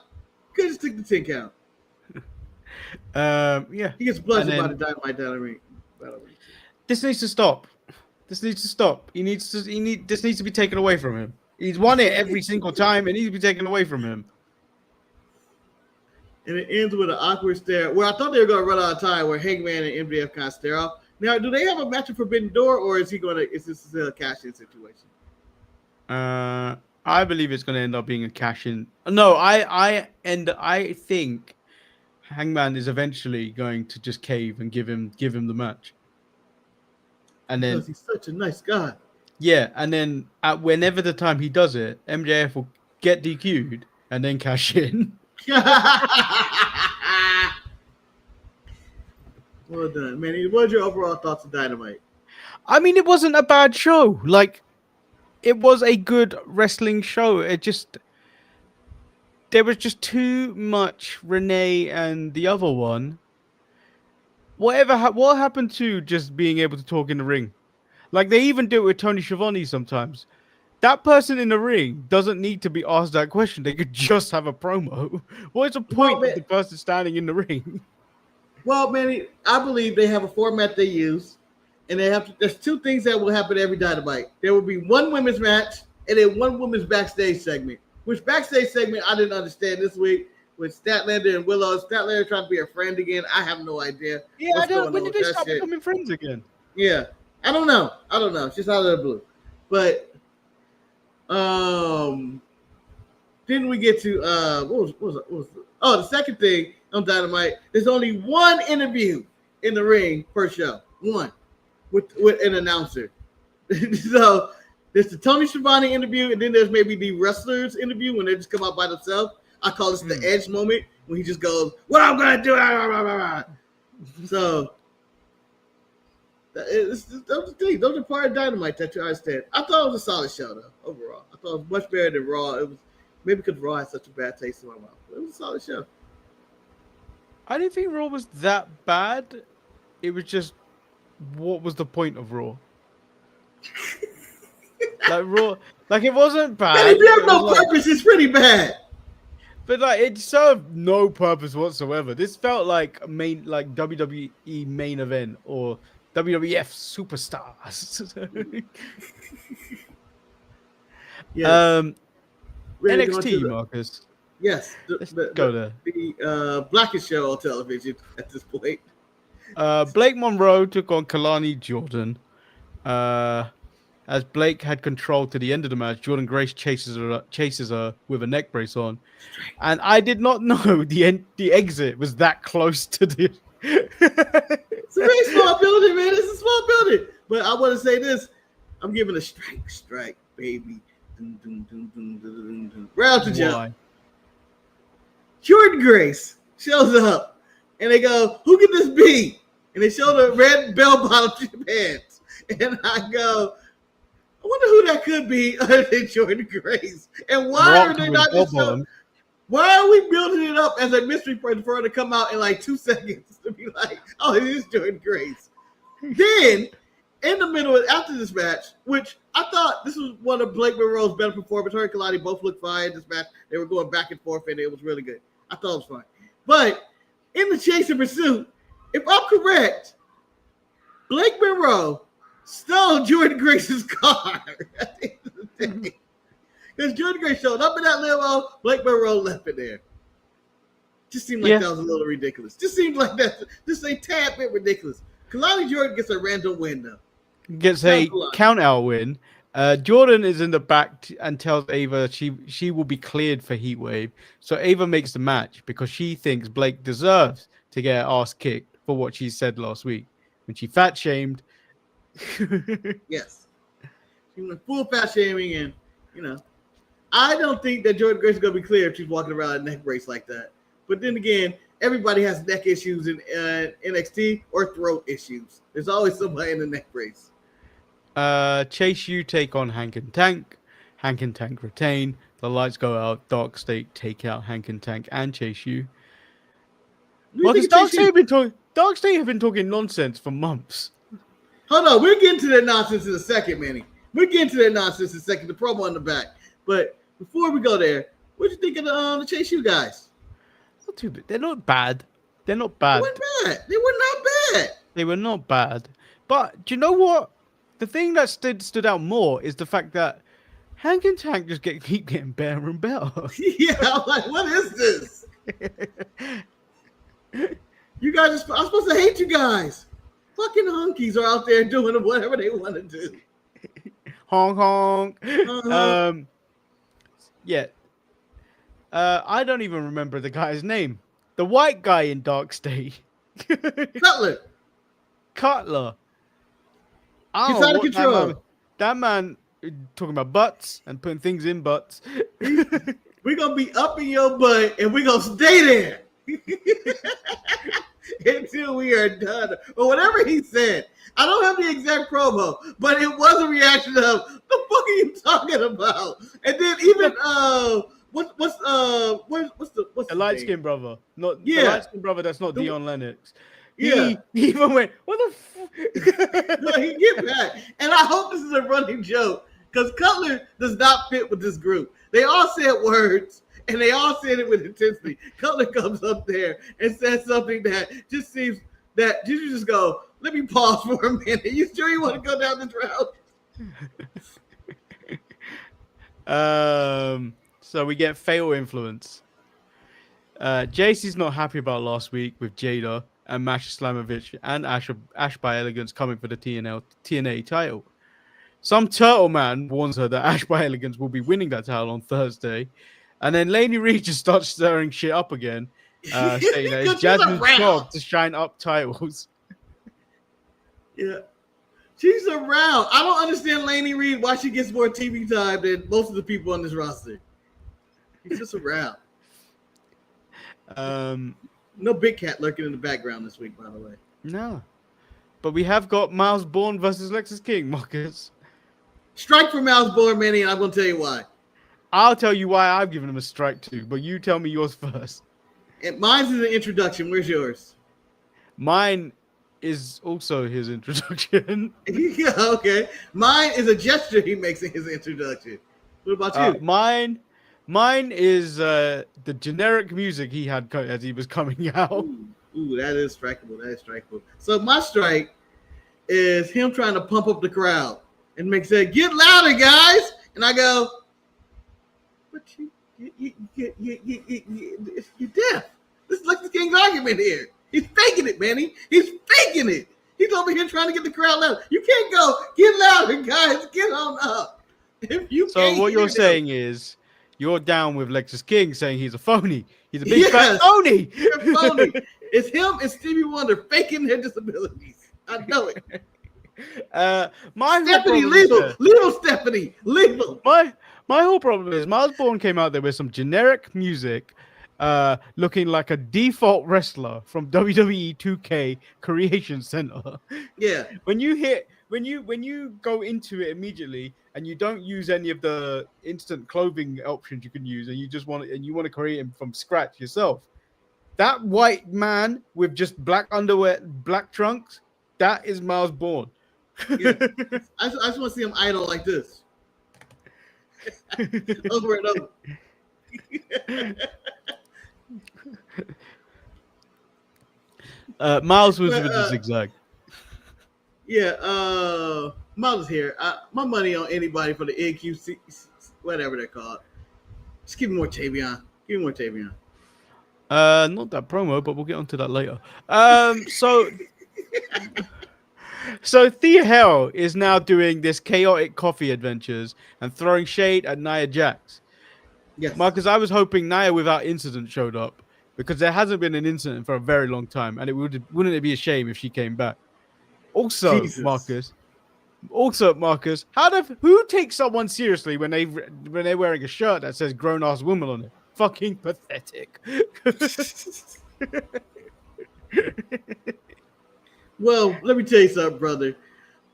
Yeah. He gets bludgeoned by the Dynamite. This needs to stop. This needs to be taken away from him. He's won it every single time. It needs to be taken away from him. And it ends with an awkward stare. Well, I thought they were going to run out of time where Hangman and MJF kind of stare off. Now, do they have a match of Forbidden Door, or is this a cash-in situation? I believe it's going to end up being a cash-in. No, I think Hangman is eventually going to just cave and give him the match. And then because he's such a nice guy. Yeah, and then whenever the time he does it, MJF will get DQ'd and then cash in. Well done, Manny. What are your overall thoughts of Dynamite? I mean, it wasn't a bad show. Like, it was a good wrestling show. There was just too much Renee and the other one. What happened to just being able to talk in the ring? Like, they even do it with Tony Schiavone sometimes. That person in the ring doesn't need to be asked that question. They could just have a promo. What is the point of the person standing in the ring? Well, Manny, I believe they have a format they use, and there's two things that will happen every Dynamite. There will be one women's match and then one women's backstage segment. Which backstage segment I didn't understand this week with Statlander and Willow. Statlander trying to be a friend again. I have no idea. Yeah, when did they start becoming friends again? Yeah, I don't know. It's just out of the blue. But then we get to what was the second thing on Dynamite. There's only one interview in the ring per show. One with an announcer. So there's the Tony Schiavone interview, and then there's maybe the wrestlers interview when they just come out by themselves. I call this the Edge moment when he just goes, "What I'm gonna do." So those are part of Dynamite that you understand. I thought it was a solid show though. Overall, I thought it was much better than Raw. It was maybe because Raw had such a bad taste in my mouth. But it was a solid show. I didn't think Raw was that bad. It was just, what was the point of Raw? Like Raw, like it wasn't bad. And if you have no purpose, it's pretty bad. But like it served no purpose whatsoever. This felt like WWE main event or WWF superstars. Yes. NXT, Marcus. Yes. Let's go there. The blackest show on television at this point. Blake Monroe took on Kalani Jordan. As Blake had control to the end of the match, Jordan Grace chases her with a neck brace on. And I did not know the exit was that close to the... It's a very small building, man. It's a small building. But I want to say this. I'm giving a strike, baby. Round to jump. Jordan Grace shows up. And they go, who can this be? And they show the red bell-bottom pants. And I go, I wonder who that could be other than Jordan Grace. And why are they not just showing? Why are we building it up as a mystery for her to come out in like 2 seconds to be like, oh, it is Jordan Grace? Then, in the middle, after this match, which I thought this was one of Blake Monroe's better performances. Her and Kalani both looked fine in this match. They were going back and forth, and it was really good. I thought it was fine. But in the chase and pursuit, if I'm correct, Blake Monroe stole Jordan Grace's car at the end of the day. Because Jordan Grace showed up in that limo, Blake Monroe left it there. Just seemed like that was a little ridiculous. Just seemed like that. Just a tad bit ridiculous. Kalani Jordan gets a random win though. Gets a count out win. Jordan is in the back and tells Ava she will be cleared for Heatwave. So Ava makes the match because she thinks Blake deserves to get her ass kicked for what she said last week when she fat shamed. Yes, she went full fat shaming, and I don't think that Jordan Grace is gonna be clear if she's walking around a neck brace like that. But then again, everybody has neck issues in NXT or throat issues. There's always somebody in the neck brace. Chase U take on Hank and Tank. Hank and Tank retain. The lights go out. Dark State take out Hank and Tank and Chase U. Well, because Dark State have been talking nonsense for months. Hold on, we'll get into that nonsense in a second, Manny. We'll get into that nonsense in a second. The promo in the back. But before we go there, what do you think of the Chase U guys? Not too bad. They're not bad. They're not bad. They weren't bad. They were not bad. They were not bad. But do you know what? The thing that stood out more is the fact that Hank and Tank just keep getting better and better. Yeah, I'm like, what is this? You guys I'm supposed to hate you guys. Fucking hunkies are out there doing whatever they want to do. Honk honk. Uh-huh. Yeah. I don't even remember the guy's name. The white guy in Dark State. Cutler. He's out of control. That man talking about butts and putting things in butts. We're going to be up in your butt and we're going to stay there until we are done. Or whatever he said. I don't have the exact promo, but it was a reaction of, the fuck are you talking about? And then even, what's the light skinned brother? The light skinned brother that's not Dion Lennox. Yeah. He even went, what the fuck? No, he get back. And I hope this is a running joke because Cutler does not fit with this group. They all said words and they all said it with intensity. Cutler comes up there and says something that just seems that you just go, let me pause for a minute. You sure you want to go down this route? So we get fatal influence. JC's not happy about last week with Jada and Masha Slamovich and Ash by Elegance coming for the TNA title. Some turtle man warns her that Ash by Elegance will be winning that title on Thursday. And then Lainey Reed just starts stirring shit up again, saying that it's Jasmine's job to shine up titles. Yeah. She's around. I don't understand Lainey Reed, why she gets more TV time than most of the people on this roster. She's just around. No Big Cat lurking in the background this week, by the way. No. But we have got Miles Bourne versus Lexus King, Marcus. Strike for Miles Bourne, Manny, and I'm going to tell you why. I'll tell you why I've given him a strike too, but you tell me yours first. And mine's is an introduction. Where's yours? Mine is also his introduction. Yeah, okay. Mine is a gesture he makes in his introduction. What about you? Mine is the generic music he had as he was coming out. Ooh, that is strikeable. That is strikeable. So my strike is him trying to pump up the crowd and say, "Get louder, guys!" And I go, "But you're deaf. This is Lexus King's argument here. He's faking it, Manny. He's faking it. He's over here trying to get the crowd louder. You can't go, get louder, guys. Get on up." So what you're saying is you're down with Lexus King saying he's a phony. He's a big fat phony. You're a phony. It's him and Stevie Wonder faking their disabilities. I know it. Stephanie, leave Stephanie, leave him. My whole problem is Miles Bourne came out there with some generic music, looking like a default wrestler from WWE 2K Creation Center. Yeah. When you go into it immediately and you don't use any of the instant clothing options you can use, and you want to create him from scratch yourself, that white man with just black underwear, black trunks, that is Miles Bourne. Yeah. I just want to see him idle like this. Over and over. Miles was with the zigzag. Mother's here. My money on anybody for the NQC, whatever they're called. Just give me more Tavion. Not that promo, but we'll get onto that later. So Thea Hale is now doing this chaotic coffee adventures and throwing shade at Nia Jax. Yes. Marcus, I was hoping Nia without incident showed up because there hasn't been an incident for a very long time, and wouldn't it be a shame if she came back? Also, Jesus. Marcus, who takes someone seriously when they're wearing a shirt that says "grown ass woman" on it? Fucking pathetic. Well, let me tell you something, brother.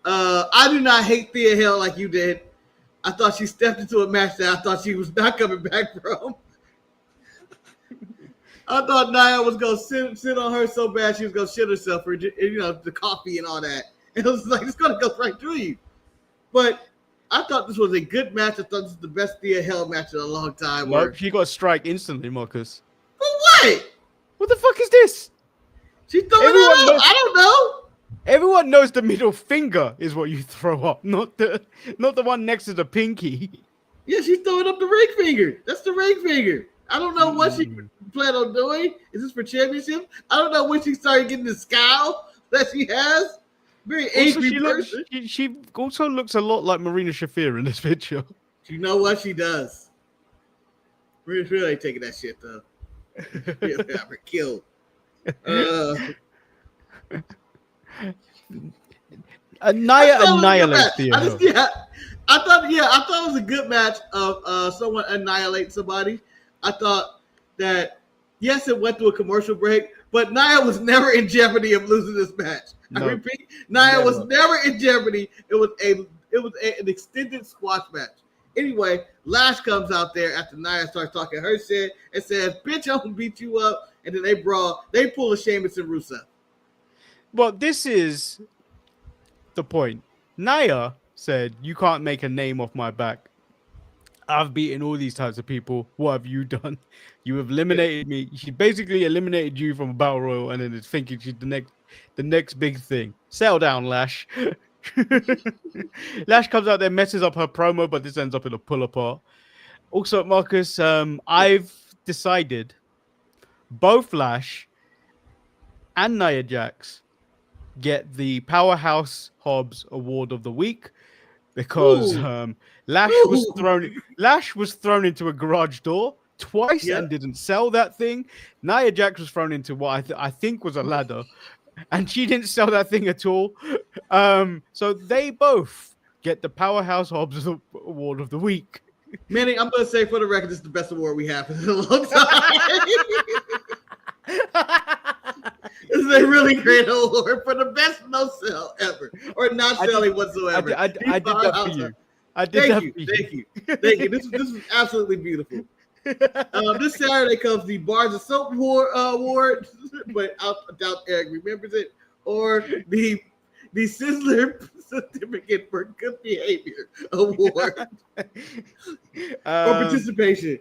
I do not hate Thea Hale like you did. I thought she stepped into a match that I thought she was not coming back from. I thought Nia was gonna sit on her so bad she was gonna shit herself for the coffee and all that. And it was like it's gonna go right through you. But I thought this was a good match. I thought this was the best Thea Hale match in a long time. Nope, she got a strike instantly, Marcus. For what? What the fuck is this? She throwing it out. I don't know. Everyone knows the middle finger is what you throw up, not the one next to the pinky. Yeah, she's throwing up the ring finger. That's the ring finger. I don't know what she planned on doing. Is this for championship? I don't know when she started getting the scowl that she has. Very angry person. She also looks a lot like Marina Shafir in this picture. You know what she does? Marina Shafir ain't taking that shit though. She'll have her killed. Nia annihilates Thea. I thought it was a good match of someone annihilating somebody. I thought that yes, it went through a commercial break, but Nia was never in jeopardy of losing this match. No, I repeat, Nia was never in jeopardy. It was an extended squash match. Anyway, Lash comes out there after Nia starts talking her shit and says, "Bitch, I'm gonna beat you up." And then they brawl. They pull a Sheamus and Rusev. Well, this is the point. Nia said, "You can't make a name off my back. I've beaten all these types of people. What have you done? You have eliminated me." She basically eliminated you from a battle royal, and then is thinking she's the next big thing. Settle down, Lash. Lash comes out there, messes up her promo, but this ends up in a pull apart. Also, Marcus, I've decided both Lash and Nia Jax get the Powerhouse Hobbs Award of the Week because Lash was thrown into a garage door twice and didn't sell that thing. Nia Jax was thrown into what I think was a ladder, and she didn't sell that thing at all. So they both get the Powerhouse Hobbs Award of the Week. Manny, I'm going to say for the record, this is the best award we have in a long time. This is a really great award for the best no sell ever, or not selling whatsoever. I did that for you. Thank you. This is absolutely beautiful. This Saturday comes the Bars of Soap Award, but I doubt Eric remembers it, or the Sizzler Certificate for Good Behavior Award for participation.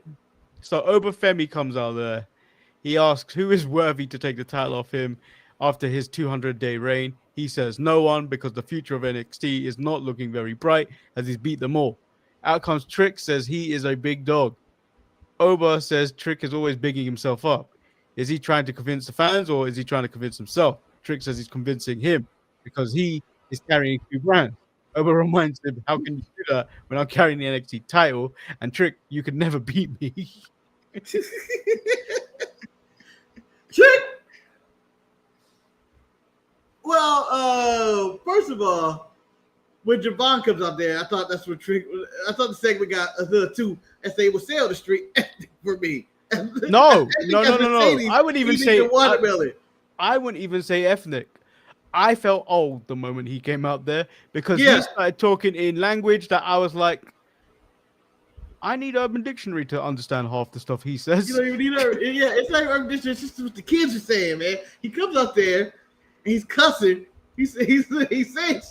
So Obafemi comes out there. He asks who is worthy to take the title off him after his 200-day reign. He says no one, because the future of NXT is not looking very bright as he's beat them all. Out comes Trick, says he is a big dog. Oba says Trick is always bigging himself up. Is he trying to convince the fans or is he trying to convince himself? Trick says he's convincing him because he is carrying 2 brands. Oba reminds him, how can you do that when I'm carrying the NXT title? And Trick, you could never beat me. Trick. Well, first of all, when Javon comes out there, I thought that's what Trick. I thought the segment got a little too, as they would say on the street, for me. No. I wouldn't even say watermelon. I wouldn't even say ethnic. I felt old the moment he came out there because he started talking in language that I was like, I need Urban Dictionary to understand half the stuff he says. You don't even need it's like Urban Dictionary. It's just what the kids are saying, man. He comes up there and he's cussing. He's saying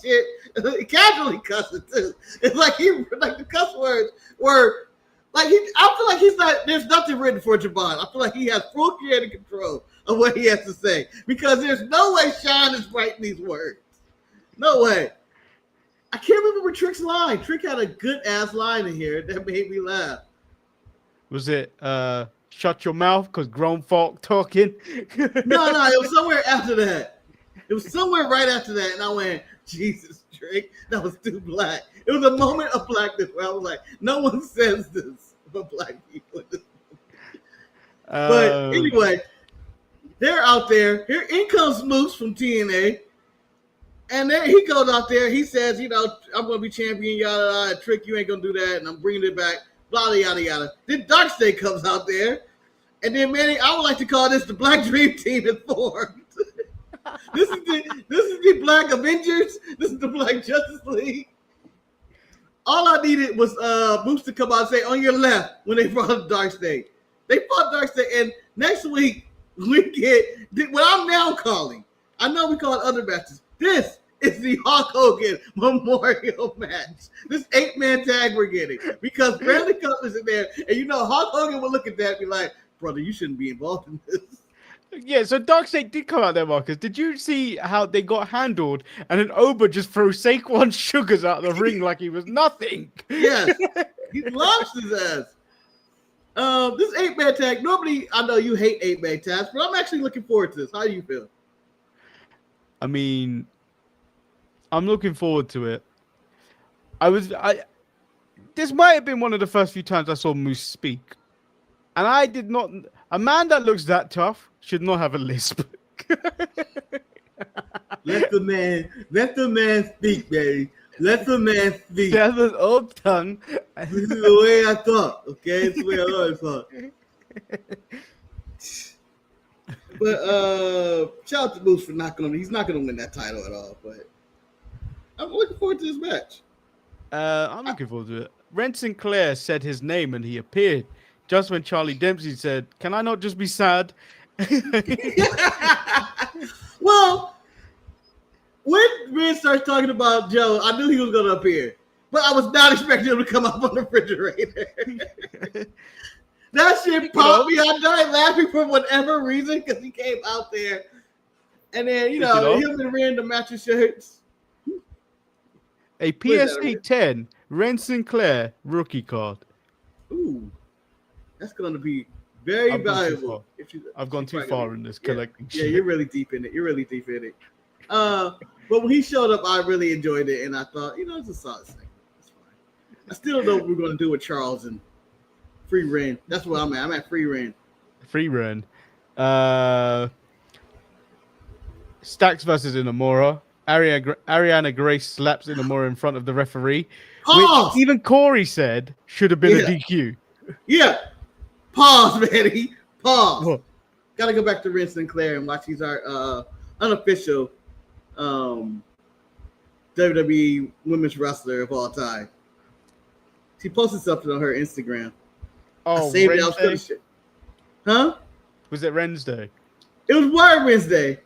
shit, casually cussing too. It's like the cuss words were like I feel like he's not. There's nothing written for Javon. I feel like he has full creative control of what he has to say because there's no way Sean is writing these words. No way. I can't remember Trick's line. Trick had a good ass line in here that made me laugh. Was it shut your mouth because grown folk talking? No, it was somewhere after that. It was somewhere right after that, and I went, Jesus, Trick, that was too black. It was a moment of blackness where I was like, no one says this for black people. But anyway, they're out there. Here in comes Moose from TNA. And then he goes out there. He says, I'm going to be champion, yada, yada. Trick, you ain't going to do that. And I'm bringing it back, blah, yada, yada. Then Darkseid comes out there. And then, Manny, I would like to call this the Black Dream Team is formed. This is the Black Avengers. This is the Black Justice League. All I needed was Moose to come out and say, on your left, when they fought Darkseid. They fought Darkseid. And next week, we get what I'm now calling. I know we call it other matches. This is the Hulk Hogan Memorial match. This 8-man tag we're getting. Because Bradley Cutler's in there. And Hulk Hogan will look at that and be like, brother, you shouldn't be involved in this. Yeah, so Darkseid did come out there, Marcus. Did you see how they got handled? And then Oba just threw Saquon Sugars out of the ring like he was nothing. Yes, he launched his ass. This 8-man tag, normally, I know you hate 8-man tags, but I'm actually looking forward to this. How do you feel? I mean, I'm looking forward to it. This might have been one of the first few times I saw Moose speak. And I did not. A man that looks that tough should not have a lisp. Let the man speak, baby. Let the man speak. That's an old tongue. This is the way I thought, okay? It's the way I always thought. But shout out to Moose for he's not gonna win that title at all. But I'm looking forward to this match. I'm looking forward to it. Ren Sinclair said his name and he appeared. Just when Charlie Dempsey said, "Can I not just be sad?" Well, when Ren starts talking about Joe, I knew he was going to appear, but I was not expecting him to come up on the refrigerator. That shit popped me. I died laughing for whatever reason because he came out there, and then him and Ren the matching shirts. A PSA 10 Ren Sinclair rookie card. Ooh. That's going to be very valuable. I've gone too far in this collecting shit. Yeah, you're really deep in it. But when he showed up, I really enjoyed it, and I thought, it's a solid thing. It's fine. I still don't know what we're going to do with Charles and Free Ren. That's where I'm at. I'm at Free Ren. Free Ren. Stacks versus Inamura. Ariana Grace slaps Inamura in front of the referee. Pause! Which even Corey said should have been a DQ. Yeah. Pause, Manny. Pause. What? Got to go back to Ren Sinclair and watch. He's our unofficial WWE women's wrestler of all time. She posted something on her Instagram. Oh, I saved it. I was gonna shit. Huh? Was it Wednesday? It was Wire Wednesday,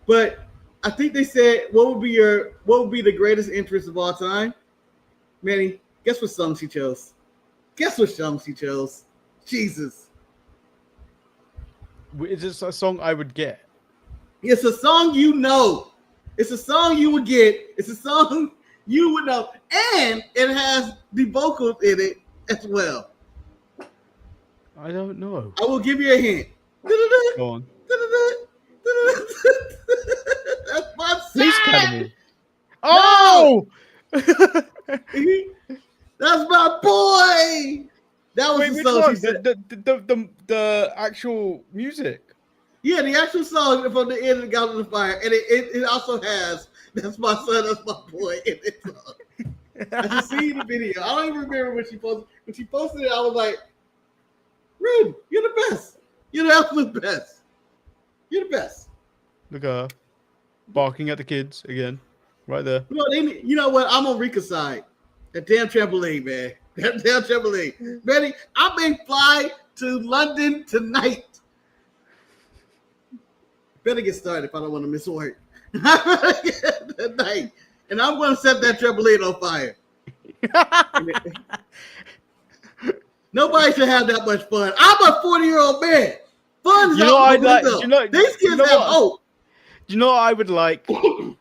but I think they said what would be the greatest entrance of all time? Manny, guess what song she chose? Jesus. Is this a song I would get? It's a song you know. It's a song you would get. It's a song you would know. And it has the vocals in it as well. I don't know. I will give you a hint. Go on. That's my Police son. Academy. Oh! That's my boy. That was Wait, the which song one? she said. The actual music. Yeah, the actual song from the end of God of the Fire. And it also has That's My Son, That's My Boy in it. I just seen the video. I don't even remember when she posted. When she posted it, I was like, Ren, you're the best. You're the absolute best. You're the best. Look at her. Barking at the kids again. Right there. You know what? I'm on Rika's side. That damn trampoline, man. That damn trampoline. Manny, I may fly to London tonight. Better get started if I don't want to miss work. Tonight. And I'm going to set that trampoline on fire. Nobody should have that much fun. I'm a 40-year-old man. Fun is not these kids have hope. you know what I would like?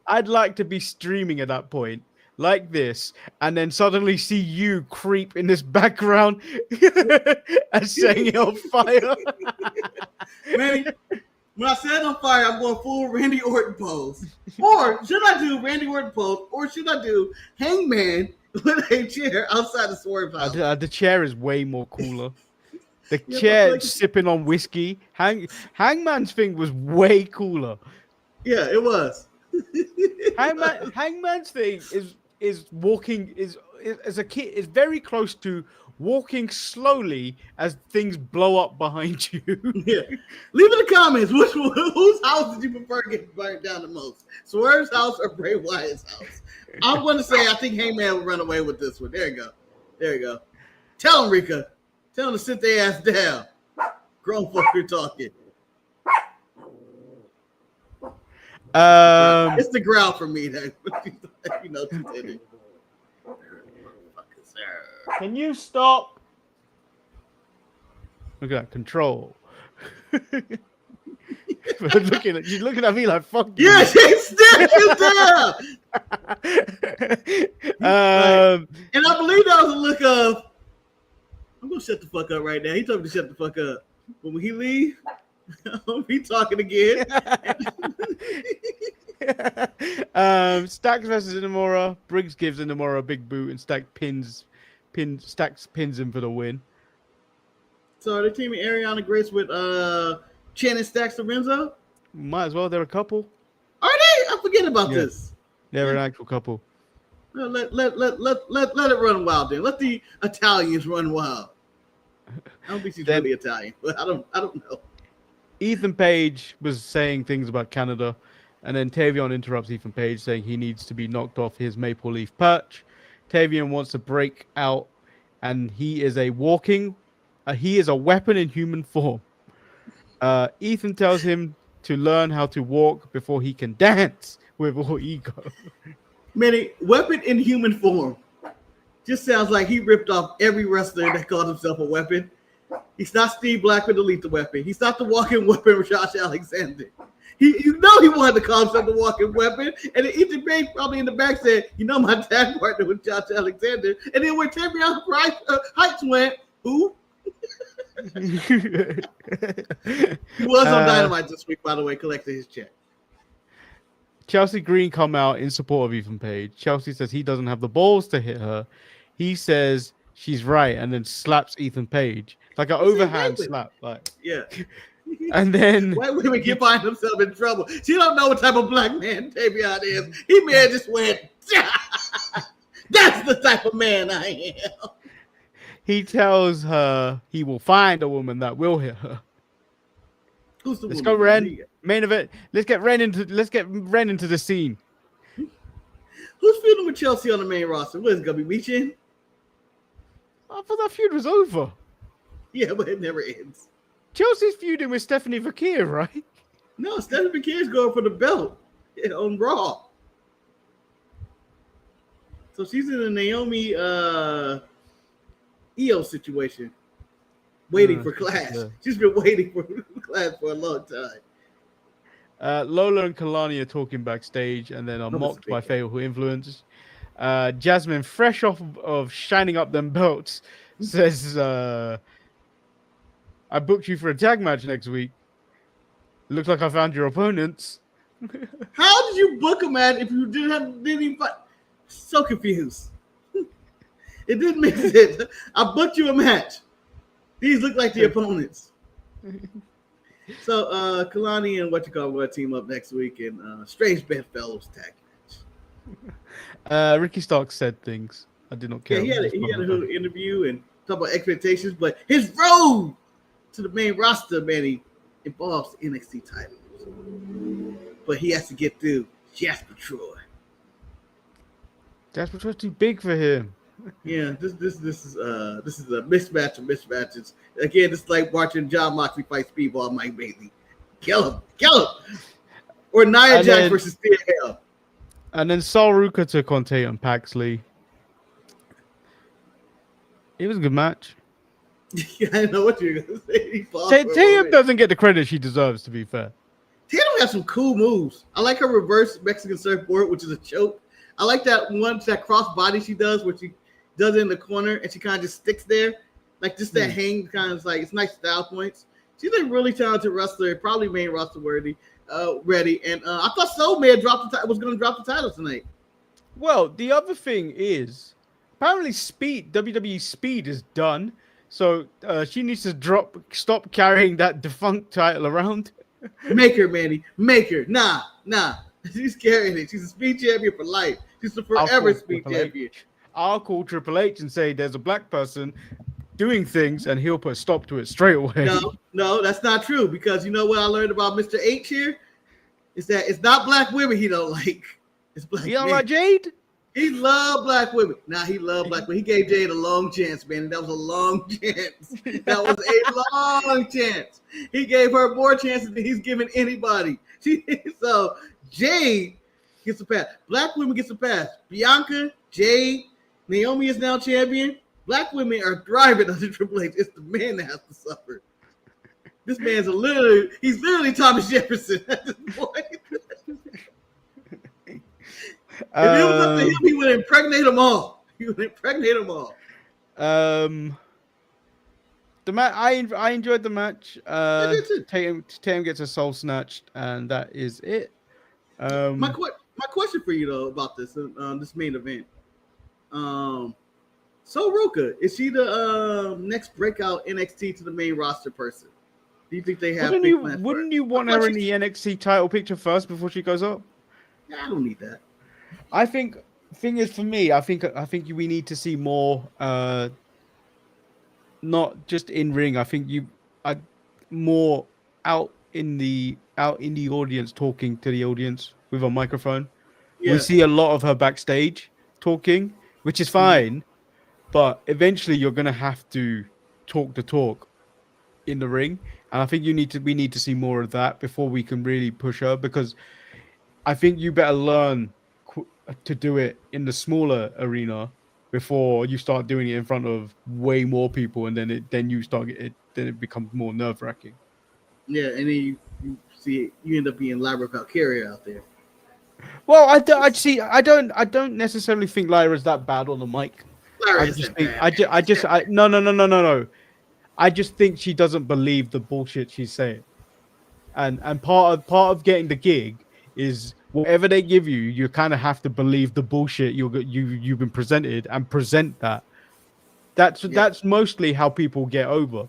I'd like to be streaming at that point, like this, and then suddenly see you creep in this background and setting it on fire. Manny, when I said on fire, I'm going full Randy Orton pose. Or should I do Randy Orton pose? Or should I do Hangman with a chair outside the Swerve house? The chair is way more cooler. The Yeah, chair like- sipping on whiskey. Hangman's thing was way cooler. Yeah, it was. Hangman's thing is walking is as a kid is very close to walking slowly as things blow up behind you. Yeah. Leave in the comments whose house did you prefer getting burned down the most? Swerve's house or Bray Wyatt's house? I'm going to say I think Hangman will run away with this one. There you go. There you go. Tell him, Rika. Tell him to sit their ass down. Grown folk are talking. It's the growl for me that you know. Can you stop? Look at that control. She's looking at me like fuck you. Yeah, she stared you down. And I believe that was a look of I'm gonna shut the fuck up right now. He told me to shut the fuck up. But when he leave, I'll be talking again. Stacks versus Inamura. Briggs gives Inamura a big boot and Stacks pins him for the win. So are they teaming Ariana Grace with Chen and Stacks Lorenzo? Might as well. They're a couple. Are they? I forget about this. They're an actual couple. No, let it run wild then. Let the Italians run wild. I don't think she's really Italian, but I don't know. Ethan Page was saying things about Canada, and then Tavion interrupts Ethan Page, saying he needs to be knocked off his maple leaf perch. Tavion wants to break out, and he is a weapon in human form. Ethan tells him to learn how to walk before he can dance with all ego. Manny, weapon in human form. Just sounds like he ripped off every wrestler that called himself a weapon. He's not Steve Blackman to Lethal Weapon. He's not the walking weapon of Josh Alexander. He wanted to call himself the walking weapon. And then Ethan Page probably in the back said, my tag partner was Josh Alexander. And then when Tavion Heights went, who? He was on Dynamite this week, by the way, collecting his check. Chelsea Green come out in support of Ethan Page. Chelsea says he doesn't have the balls to hit her. He says she's right and then slaps Ethan Page. Like an overhand slap. Yeah. And then white women can find themselves in trouble. She don't know what type of black man Tavion is. He may have just went, that's the type of man I am. He tells her he will find a woman that will hit her. Who's the Let's woman? go, Ren. Main event. Let's get Ren into the scene. Who's feuding with Chelsea on the main roster? What is it gonna be? Michin? I thought that feud was over. Yeah, but it never ends. Chelsea's feuding with Stephanie Vakir, right? No, Stephanie Vakir's going for the belt on Raw. So she's in a Naomi Io situation. Waiting for Clash. She's been waiting for Clash for a long time. Lola and Kalani are talking backstage and then are mocked by Fatal Influence. Jasmine, fresh off of shining up them belts, says, I booked you for a tag match next week. Looks like I found your opponents. How did you book a match if you didn't even fight? So confused. It didn't make sense. I booked you a match. These look like the opponents. So Kalani and will team up next week in Strange Bedfellows tag match. Ricky Starks said things. I did not care. Yeah, he had a interview and talk about expectations, but his road to the main roster, Manny, involves the NXT titles. But he has to get through Jasper Troy. Jasper Troy's too big for him. Yeah, this is a mismatch of mismatches. Again, it's like watching John Moxley fight Speedball Mike Bailey. Kill him. Or Nia Jax versus Thea Hale. And then Sol Ruka took on Tatum Paxley. It was a good match. Yeah, I know what you're gonna say. Tatum doesn't get the credit she deserves, to be fair. Tatum has some cool moves. I like her reverse Mexican surfboard, which is a choke. I like that cross body she does, where she does it in the corner and she kind of just sticks there. Like just that hang kind of like, it's nice style points. She's a really talented wrestler, probably main roster worthy, ready. And I thought Soul was going to drop the title tonight. Well, the other thing is, apparently WWE Speed is done. So she needs to stop carrying that defunct title around. Make her, Manny. Make her. Nah. She's carrying it. She's a Speed champion for life. She's a forever Speed champion. I'll call Triple H and say there's a black person doing things, and he'll put a stop to it straight away. No, that's not true. Because you know what I learned about Mr. H here? Is that it's not black women he don't like. It's black He don't men. like Jade? He loved black women. He loved black women. He gave Jade a long chance, man. That was a long chance. That was a long chance. He gave her more chances than he's given anybody. So Jade gets a pass. Black women gets a pass. Bianca, Jade, Naomi is now champion. Black women are thriving under Triple H. It's the man that has to suffer. This man's he's literally Thomas Jefferson at this point. If it was up to him, he would impregnate them all. The match, I enjoyed the match. Tatum gets a soul snatched, and that is it. My question for you though about this this main event. So Roka, is she the next breakout NXT to the main roster person? Do you think they have? Wouldn't you want her in the NXT title picture first before she goes up? Yeah, I don't need that. I think thing is for me, I think we need to see more, not just in ring. I think more out in the audience, talking to the audience with a microphone. Yeah. We see a lot of her backstage talking, which is fine, but eventually you're gonna have to talk the talk in the ring, and I think we need to see more of that before we can really push her, because I think you better learn to do it in the smaller arena before you start doing it in front of way more people, and then it becomes more nerve-wracking. Yeah, and then you end up being Lyra Valkyria out there. Well, I don't necessarily think Lyra's that bad on the mic. Lyra No. I just think she doesn't believe the bullshit she's saying, and part of getting the gig is whatever they give you, you kind of have to believe the bullshit you've been presented and present that. That's mostly how people get over.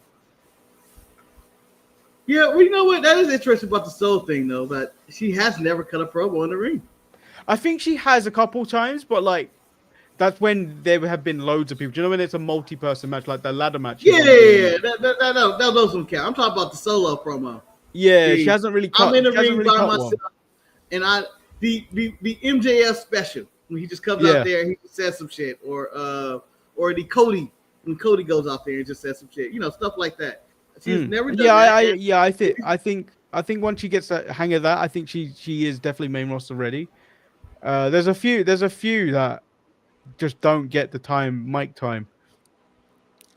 Yeah, well, you know what? That is interesting about the soul thing, though. But she has never cut a promo in the ring. I think she has a couple times, but like that's when there have been loads of people. Do you know when it's a multi-person match, like the ladder match? Yeah. That doesn't count. I'm talking about the solo promo. Yeah, she hasn't really cut. I'm in the ring really by myself, and the MJF special when he just comes out there and he says some shit, or the Cody when Cody goes out there and just says some shit, stuff like that. She's never done that. I think once she gets the hang of that, I think she is definitely main roster ready. There's a few that just don't get the mic time.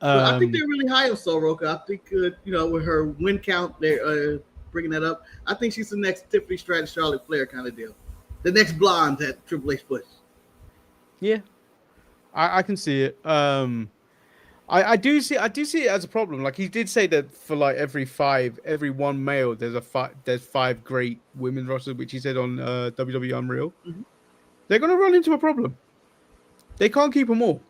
I think they're really high on Soroka. I think with her win count, they're bringing that up. I think she's the next Tiffany Stratton, Charlotte Flair kind of deal. The next blonde that Triple H push. Yeah, I can see it. I do see it as a problem. Like he did say that for like every one male, there's five great women rosters, which he said on WWE Unreal. Mm-hmm. They're gonna run into a problem. They can't keep them all.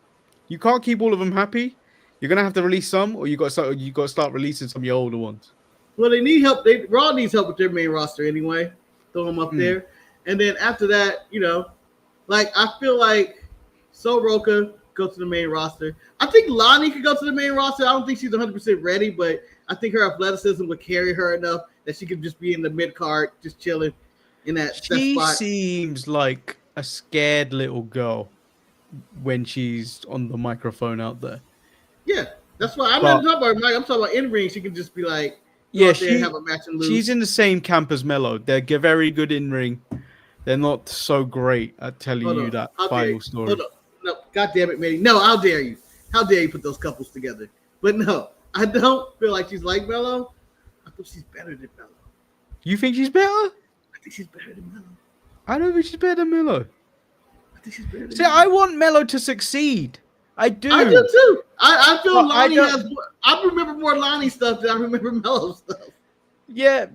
You can't keep all of them happy. You're gonna have to release some, or you got to start releasing some of your older ones. Well, they need help. Raw needs help with their main roster anyway. Throw them up there, and then after that, I feel like Soroka go to the main roster. I think Lani could go to the main roster. I don't think she's 100% ready, but I think her athleticism would carry her enough that she could just be in the mid card, just chilling in that spot. She seems like a scared little girl when she's on the microphone out there. Yeah, that's why I'm not talking about her mic. I'm talking about in ring. She can just be like, have a match and lose. She's in the same camp as Mello. They're very good in ring. They're not so great at telling you that final story. Hold on. No, God damn it, Manny. No, how dare you? How dare you put those couples together? But no, I don't feel like she's like Mello. I think she's better than Mello. You think she's better? think she's better than Melo. I don't think she's better than Melo. I think she's better than See, Melo. I want Melo to succeed. I do. I do too. I feel But Lonnie has. I remember more Lonnie stuff than I remember Melo stuff. Yeah,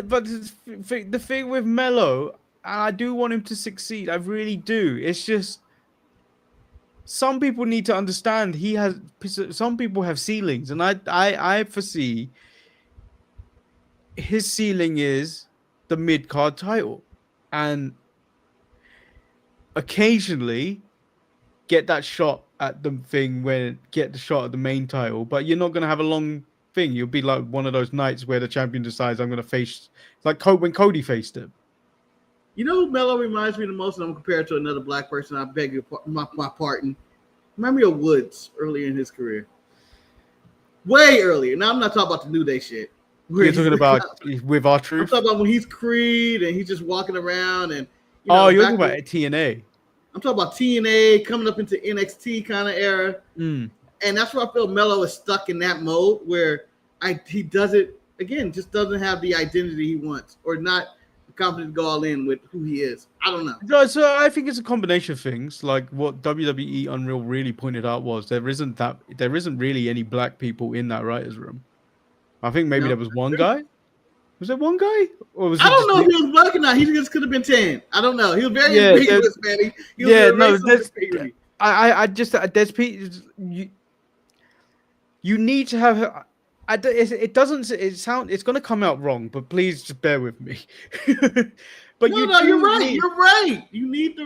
but the thing with Melo, I do want him to succeed. I really do. It's just some people need to understand some people have ceilings, and I foresee his ceiling is the mid-card title, and occasionally get that shot at the thing get the shot at the main title, but you're not gonna have a long thing. You'll be like one of those nights where the champion decides I'm gonna face, like when Cody faced him. You know who Melo reminds me the most, and I'm compared to another black person. I beg your my pardon. Remind me of Woods earlier in his career. Way earlier. Now I'm not talking about the New Day shit. You're talking about with R-Truth? I'm talking about when he's Creed and he's just walking around and you're talking about TNA. I'm talking about TNA coming up into NXT kind of era. And that's where I feel Melo is stuck in that mode where he doesn't have the identity he wants, or not confident to go all in with who he is. I don't know. No, so I think it's a combination of things. Like what WWE Unreal really pointed out was there isn't really any black people in that writers' room. I think maybe there was one guy. Was there one guy? Or was I don't know if he was black or not. He just could have been tan. I don't know. He was very ambiguous, Manny. There's people. You need to have. It's going to come out wrong, but please just bear with me. But you're right. You're right. You need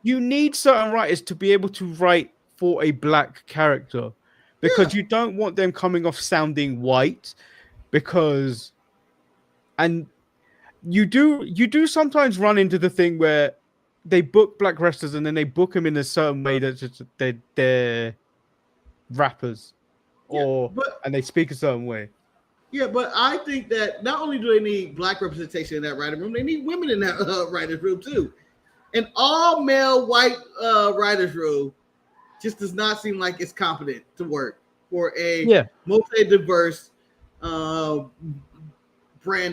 You need certain writers to be able to write for a black character, because you don't want them coming off sounding white, and you do sometimes run into the thing where they book black wrestlers and then they book them in a certain way that they're rappers, and they speak a certain way. Yeah, but I think that not only do they need black representation in that writer's room, they need women in that writer's room too. An all-male white writer's room just does not seem like it's competent to work for a multi-diverse brand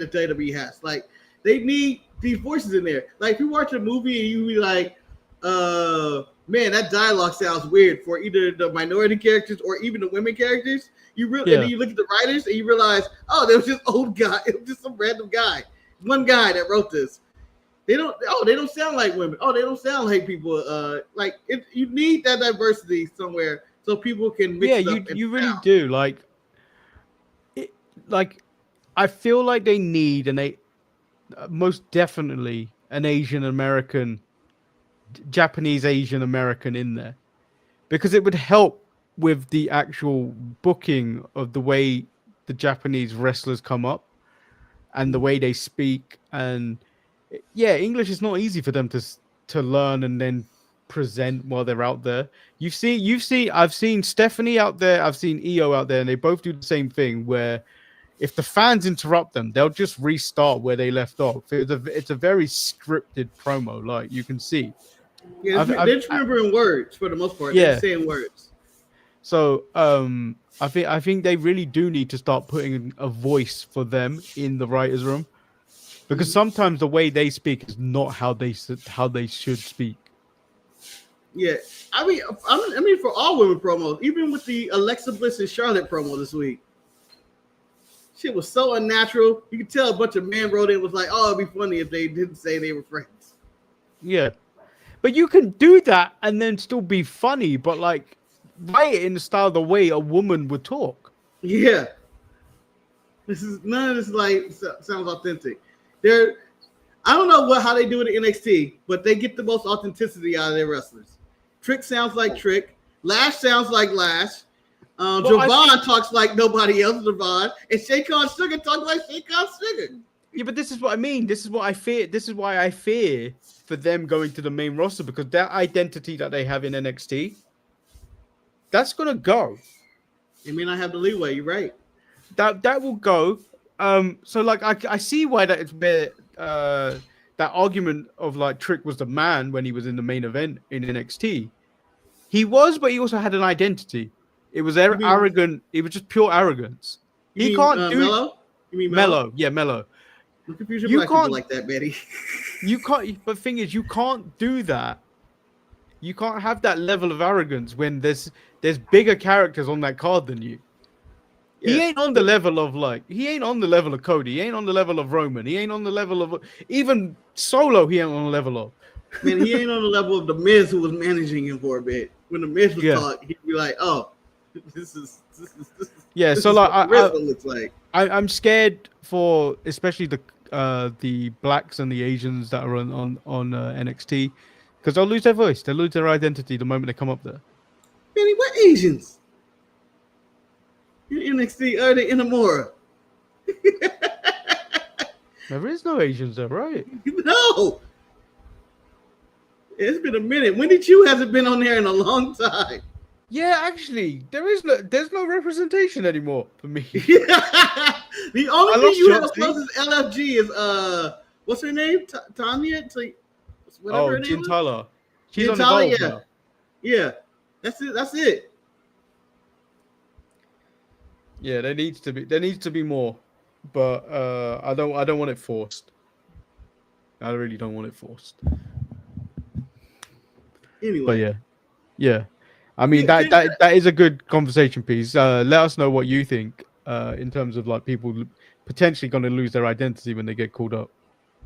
that WWE has. Like, they need these voices in there. Like, if you watch a movie and you be like, man, that dialogue sounds weird for either the minority characters or even the women characters. And then you look at the writers and you realize, oh, there was this old guy. It was just some random guy. One guy that wrote this. They don't sound like women. Oh, they don't sound like people. You need that diversity somewhere so people can mix it up. You really do. I feel like they need most definitely an Asian American, Japanese Asian American in there, because it would help with the actual booking of the way the Japanese wrestlers come up and the way they speak. And English is not easy for them to learn and then present while they're out there. I've seen Stephanie out there, I've seen EO out there, and they both do the same thing where if the fans interrupt them, they'll just restart where they left off. It's a very scripted promo, like you can see. Yeah, they're just remembering words for the most part. Yeah, they're saying words. So I think they really do need to start putting a voice for them in the writers' room, because sometimes the way they speak is not how they should speak. Yeah, I mean for all women promos, even with the Alexa Bliss and Charlotte promo this week. Shit was so unnatural. You could tell a bunch of men wrote in was like, oh, it'd be funny if they didn't say they were friends. Yeah. But you can do that and then still be funny, but like write it in the style the way a woman would talk. Yeah. None of this like sounds authentic. I don't know how they do it in NXT, but they get the most authenticity out of their wrestlers. Trick sounds like Trick. Lash sounds like Lash. Javon talks like nobody else, Javon. And Shaycon Sugar talks like Shaycon Sugar. Yeah, but this is what I mean. This is what I fear. This is why I fear for them going to the main roster, because that identity that they have in NXT, that's gonna go. It may not have the leeway. You're right. That will go. So like I see why that is where that argument of like Trick was the man when he was in the main event in NXT. He was, but he also had an identity. It was arrogant. It was just pure arrogance. He can't do Mello? You mean Mello? Yeah, Mello. Don't confuse your You black people can't- like that, Betty. You can't. But the thing is, you can't do that. You can't have that level of arrogance when there's bigger characters on that card than you. He Yeah. ain't on the level of he ain't on the level of Cody. He ain't on the level of Roman. He ain't on the level of even Solo. He ain't on the level of. Man, he ain't on the level of the Miz who was managing him for a bit. When the Miz was talking, he'd be like, "Oh, this is Yeah. this So is like, what Rizzo looks like." I'm scared for especially the blacks and the Asians that are on NXT because they'll lose their voice. They'll lose their identity the moment they come up there. Manny, what Asians? In NXT, are they Inamura? There is no Asians there, right? No. It's been a minute. Wendy Chu hasn't been on there in a long time. Yeah, actually, there's no representation anymore for me. The only I thing lost you have Shotzi. closest LFG is what's her name? Tanya? Whatever her name Jin was? Tyler. She's Jin on Tyler, Evolve yeah. now. Yeah. That's it. That's it. Yeah, there needs to be more, but I don't want it forced. I really don't want it forced. Anyway. But yeah. I mean Yeah, that is a good conversation piece. Let us know what you think in terms of like people potentially going to lose their identity when they get called up.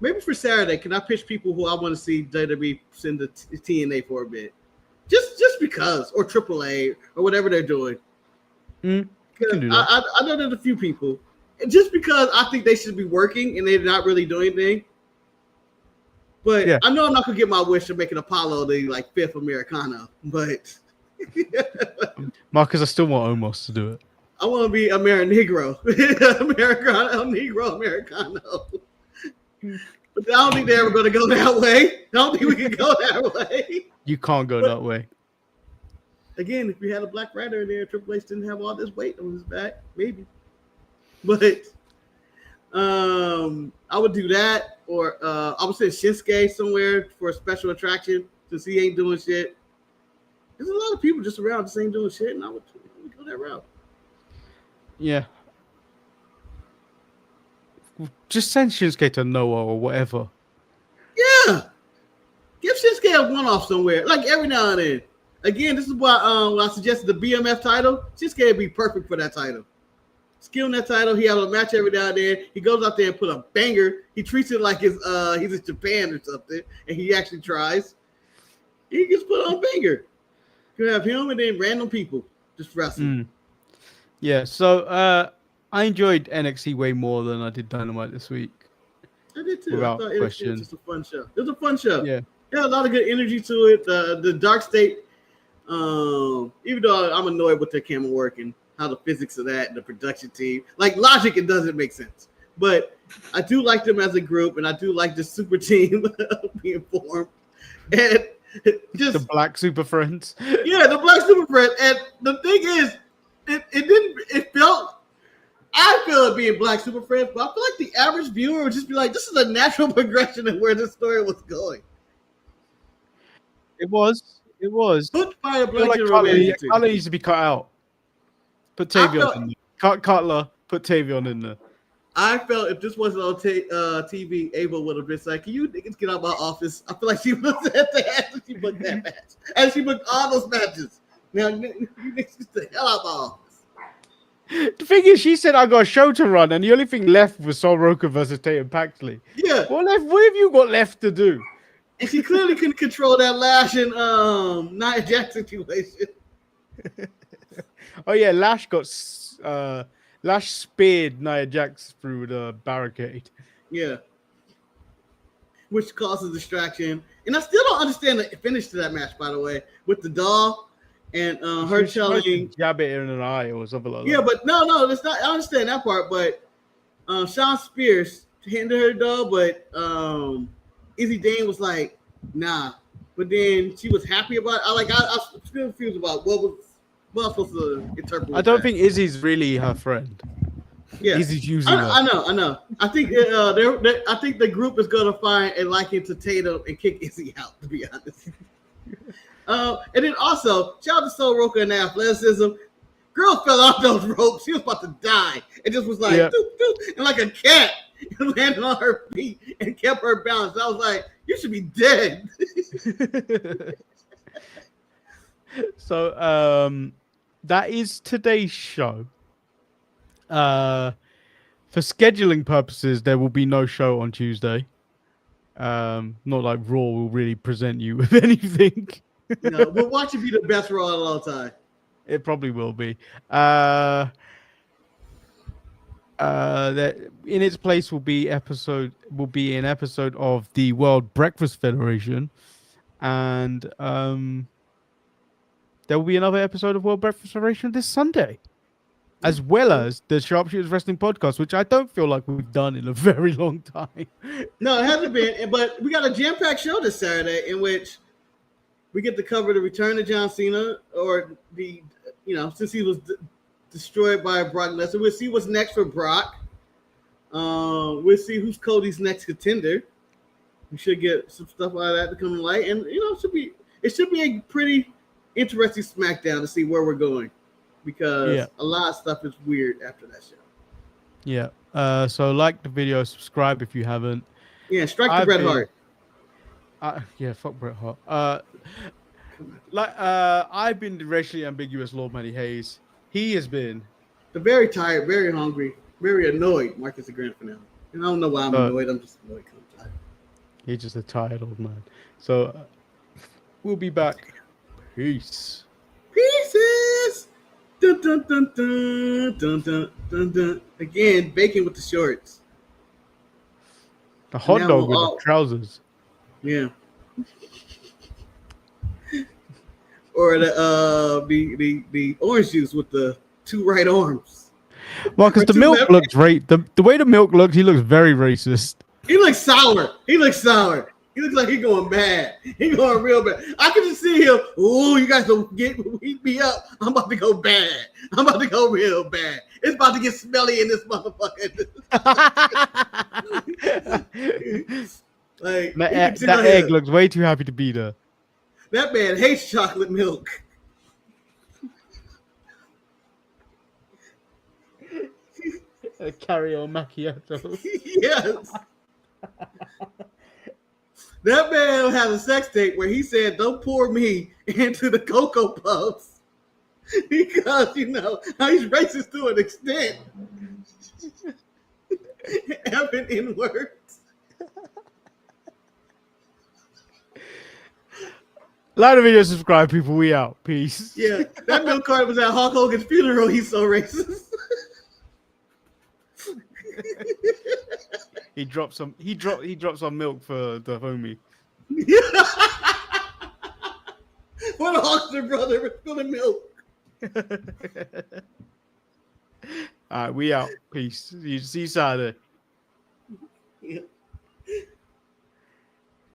Maybe for Saturday, can I pitch people who I want to see WWE send the TNA for a bit? Just because, or AAA, or whatever they're doing. Can do that. I know there's a few people. And just because I think they should be working and they're not really doing anything. But Yeah. I know I'm not going to get my wish of making Apollo the like fifth Americano. But Marcus, I still want Omos to do it. I want to be Negro. Americano. But I don't think they're ever going to go that way. I don't think we can go that way. You can't go that way. Again, if we had a black writer in there, Triple H didn't have all this weight on his back, maybe. But I would do that, or I would send Shinsuke somewhere for a special attraction since he ain't doing shit. There's a lot of people just around just ain't doing shit, and I would go that route. Yeah. Just send Shinsuke to Noah or whatever. Yeah. Give Shinsuke a one-off somewhere, like every now and then. Again, this is why I suggested the BMF title. Shinsuke would be perfect for that title. Skill in that title. He has a match every now and then. He goes out there and put a banger. He treats it like he's in Japan or something, and he actually tries. He just put on a banger. You have him and then random people just wrestling. Yeah, so I enjoyed NXT way more than I did Dynamite this week. I did too. Without I thought question. it was just a fun show. It was a fun show. Yeah. Yeah, a lot of good energy to it. The Dark State, even though I'm annoyed with their camera work and how the physics of that and the production team, like logic, it doesn't make sense. But I do like them as a group, and I do like the super team being formed. And just The Black Super Friends. yeah, the Black Super Friends. And the thing is, it felt. I feel it being Black Super Friends, but I feel like the average viewer would just be like, "This is a natural progression of where this story was going." It was. Put Fire I feel like Cutler needs to be cut out. Put Tavion in there. Cut Cutler. Put Tavion in there. I felt if this wasn't on TV, Ava would have been like, "Can you niggas get out of my office?" I feel like she was at that and she booked that match. And she booked all those matches. Now, you niggas get the hell out of my office. The thing is, she said I got a show to run, and the only thing left was Sol Roker versus Tatum Paxley. Yeah. What have you got left to do? And she clearly couldn't control that Lash and Nia Jax situation. Oh yeah, Lash speared Nia Jax through the barricade. Yeah. Which causes distraction. And I still don't understand the finish to that match, by the way, with the doll and her She tried to telling. jab it in an eye or something like that. Yeah, but no, that's not. I understand that part, but Sean Spears handed her the doll, but Izzy Dane was like, nah. But then she was happy about it. I was still confused about what I was supposed to interpret. I don't think Izzy's really her friend. Yeah, Izzy's using her. I know. I think I think the group is going to find a liking to Tatum and kick Izzy out. To be honest. And then also, shout out to Sol Roker and their athleticism. Girl fell off those ropes. She was about to die. And just was like, Yeah. doop, doop, and like a cat, and landed on her feet and kept her balanced. I was like, you should be dead. So that is today's show. For scheduling purposes, there will be no show on Tuesday. Not like Raw will really present you with anything. No, we'll watch it be the best Raw of all time. It probably will be. That in its place will be an episode of the World Breakfast Federation, and there will be another episode of World Breakfast Federation this Sunday, as well as the Sharpshooters Wrestling Podcast, which I don't feel like we've done in a very long time. No, it hasn't been. But we got a jam-packed show this Saturday in which we get to cover the return of John Cena, or since he was destroyed by Brock Lesnar. We'll see what's next for Brock. We'll see who's Cody's next contender. We should get some stuff out of that to come to light, and it should be a pretty interesting SmackDown to see where we're going, because a lot of stuff is weird after that show. Yeah. So like the video, subscribe if you haven't. Yeah, strike the Bret Hart. Fuck Bret Hart. I've been the racially ambiguous Lord Manny Hayes. He has been very tired, very hungry, very annoyed. Marcus the grand finale. And I don't know why I'm annoyed. I'm just annoyed because I'm tired. He's just a tired old man. So we'll be back. Peace. Pieces. Dun, dun, dun, dun, dun, dun, dun, dun. Again, bacon with the shorts. The hot dog with the trousers. Yeah. Or the orange juice with the two right arms. Well, because the milk looks the way the milk looks, he looks very racist. He looks sour. He looks like he's going bad. He's going real bad. I can just see him. Oh, you guys don't heat me up. I'm about to go bad. I'm about to go real bad. It's about to get smelly in this motherfucker. Like that egg looks way too happy to be there. That man hates chocolate milk. A carry-on macchiato. Yes. That man had a sex tape where he said, "Don't pour me into the Cocoa Puffs," because how he's racist to an extent. Effing in words. Like the video, subscribe, people. We out. Peace. Yeah, that milk cart was at Hulk Hogan's funeral. He's so racist. He dropped some milk for the homie. For the Hulkster brother, for the milk. All right, we out. Peace. See you Saturday. Yeah.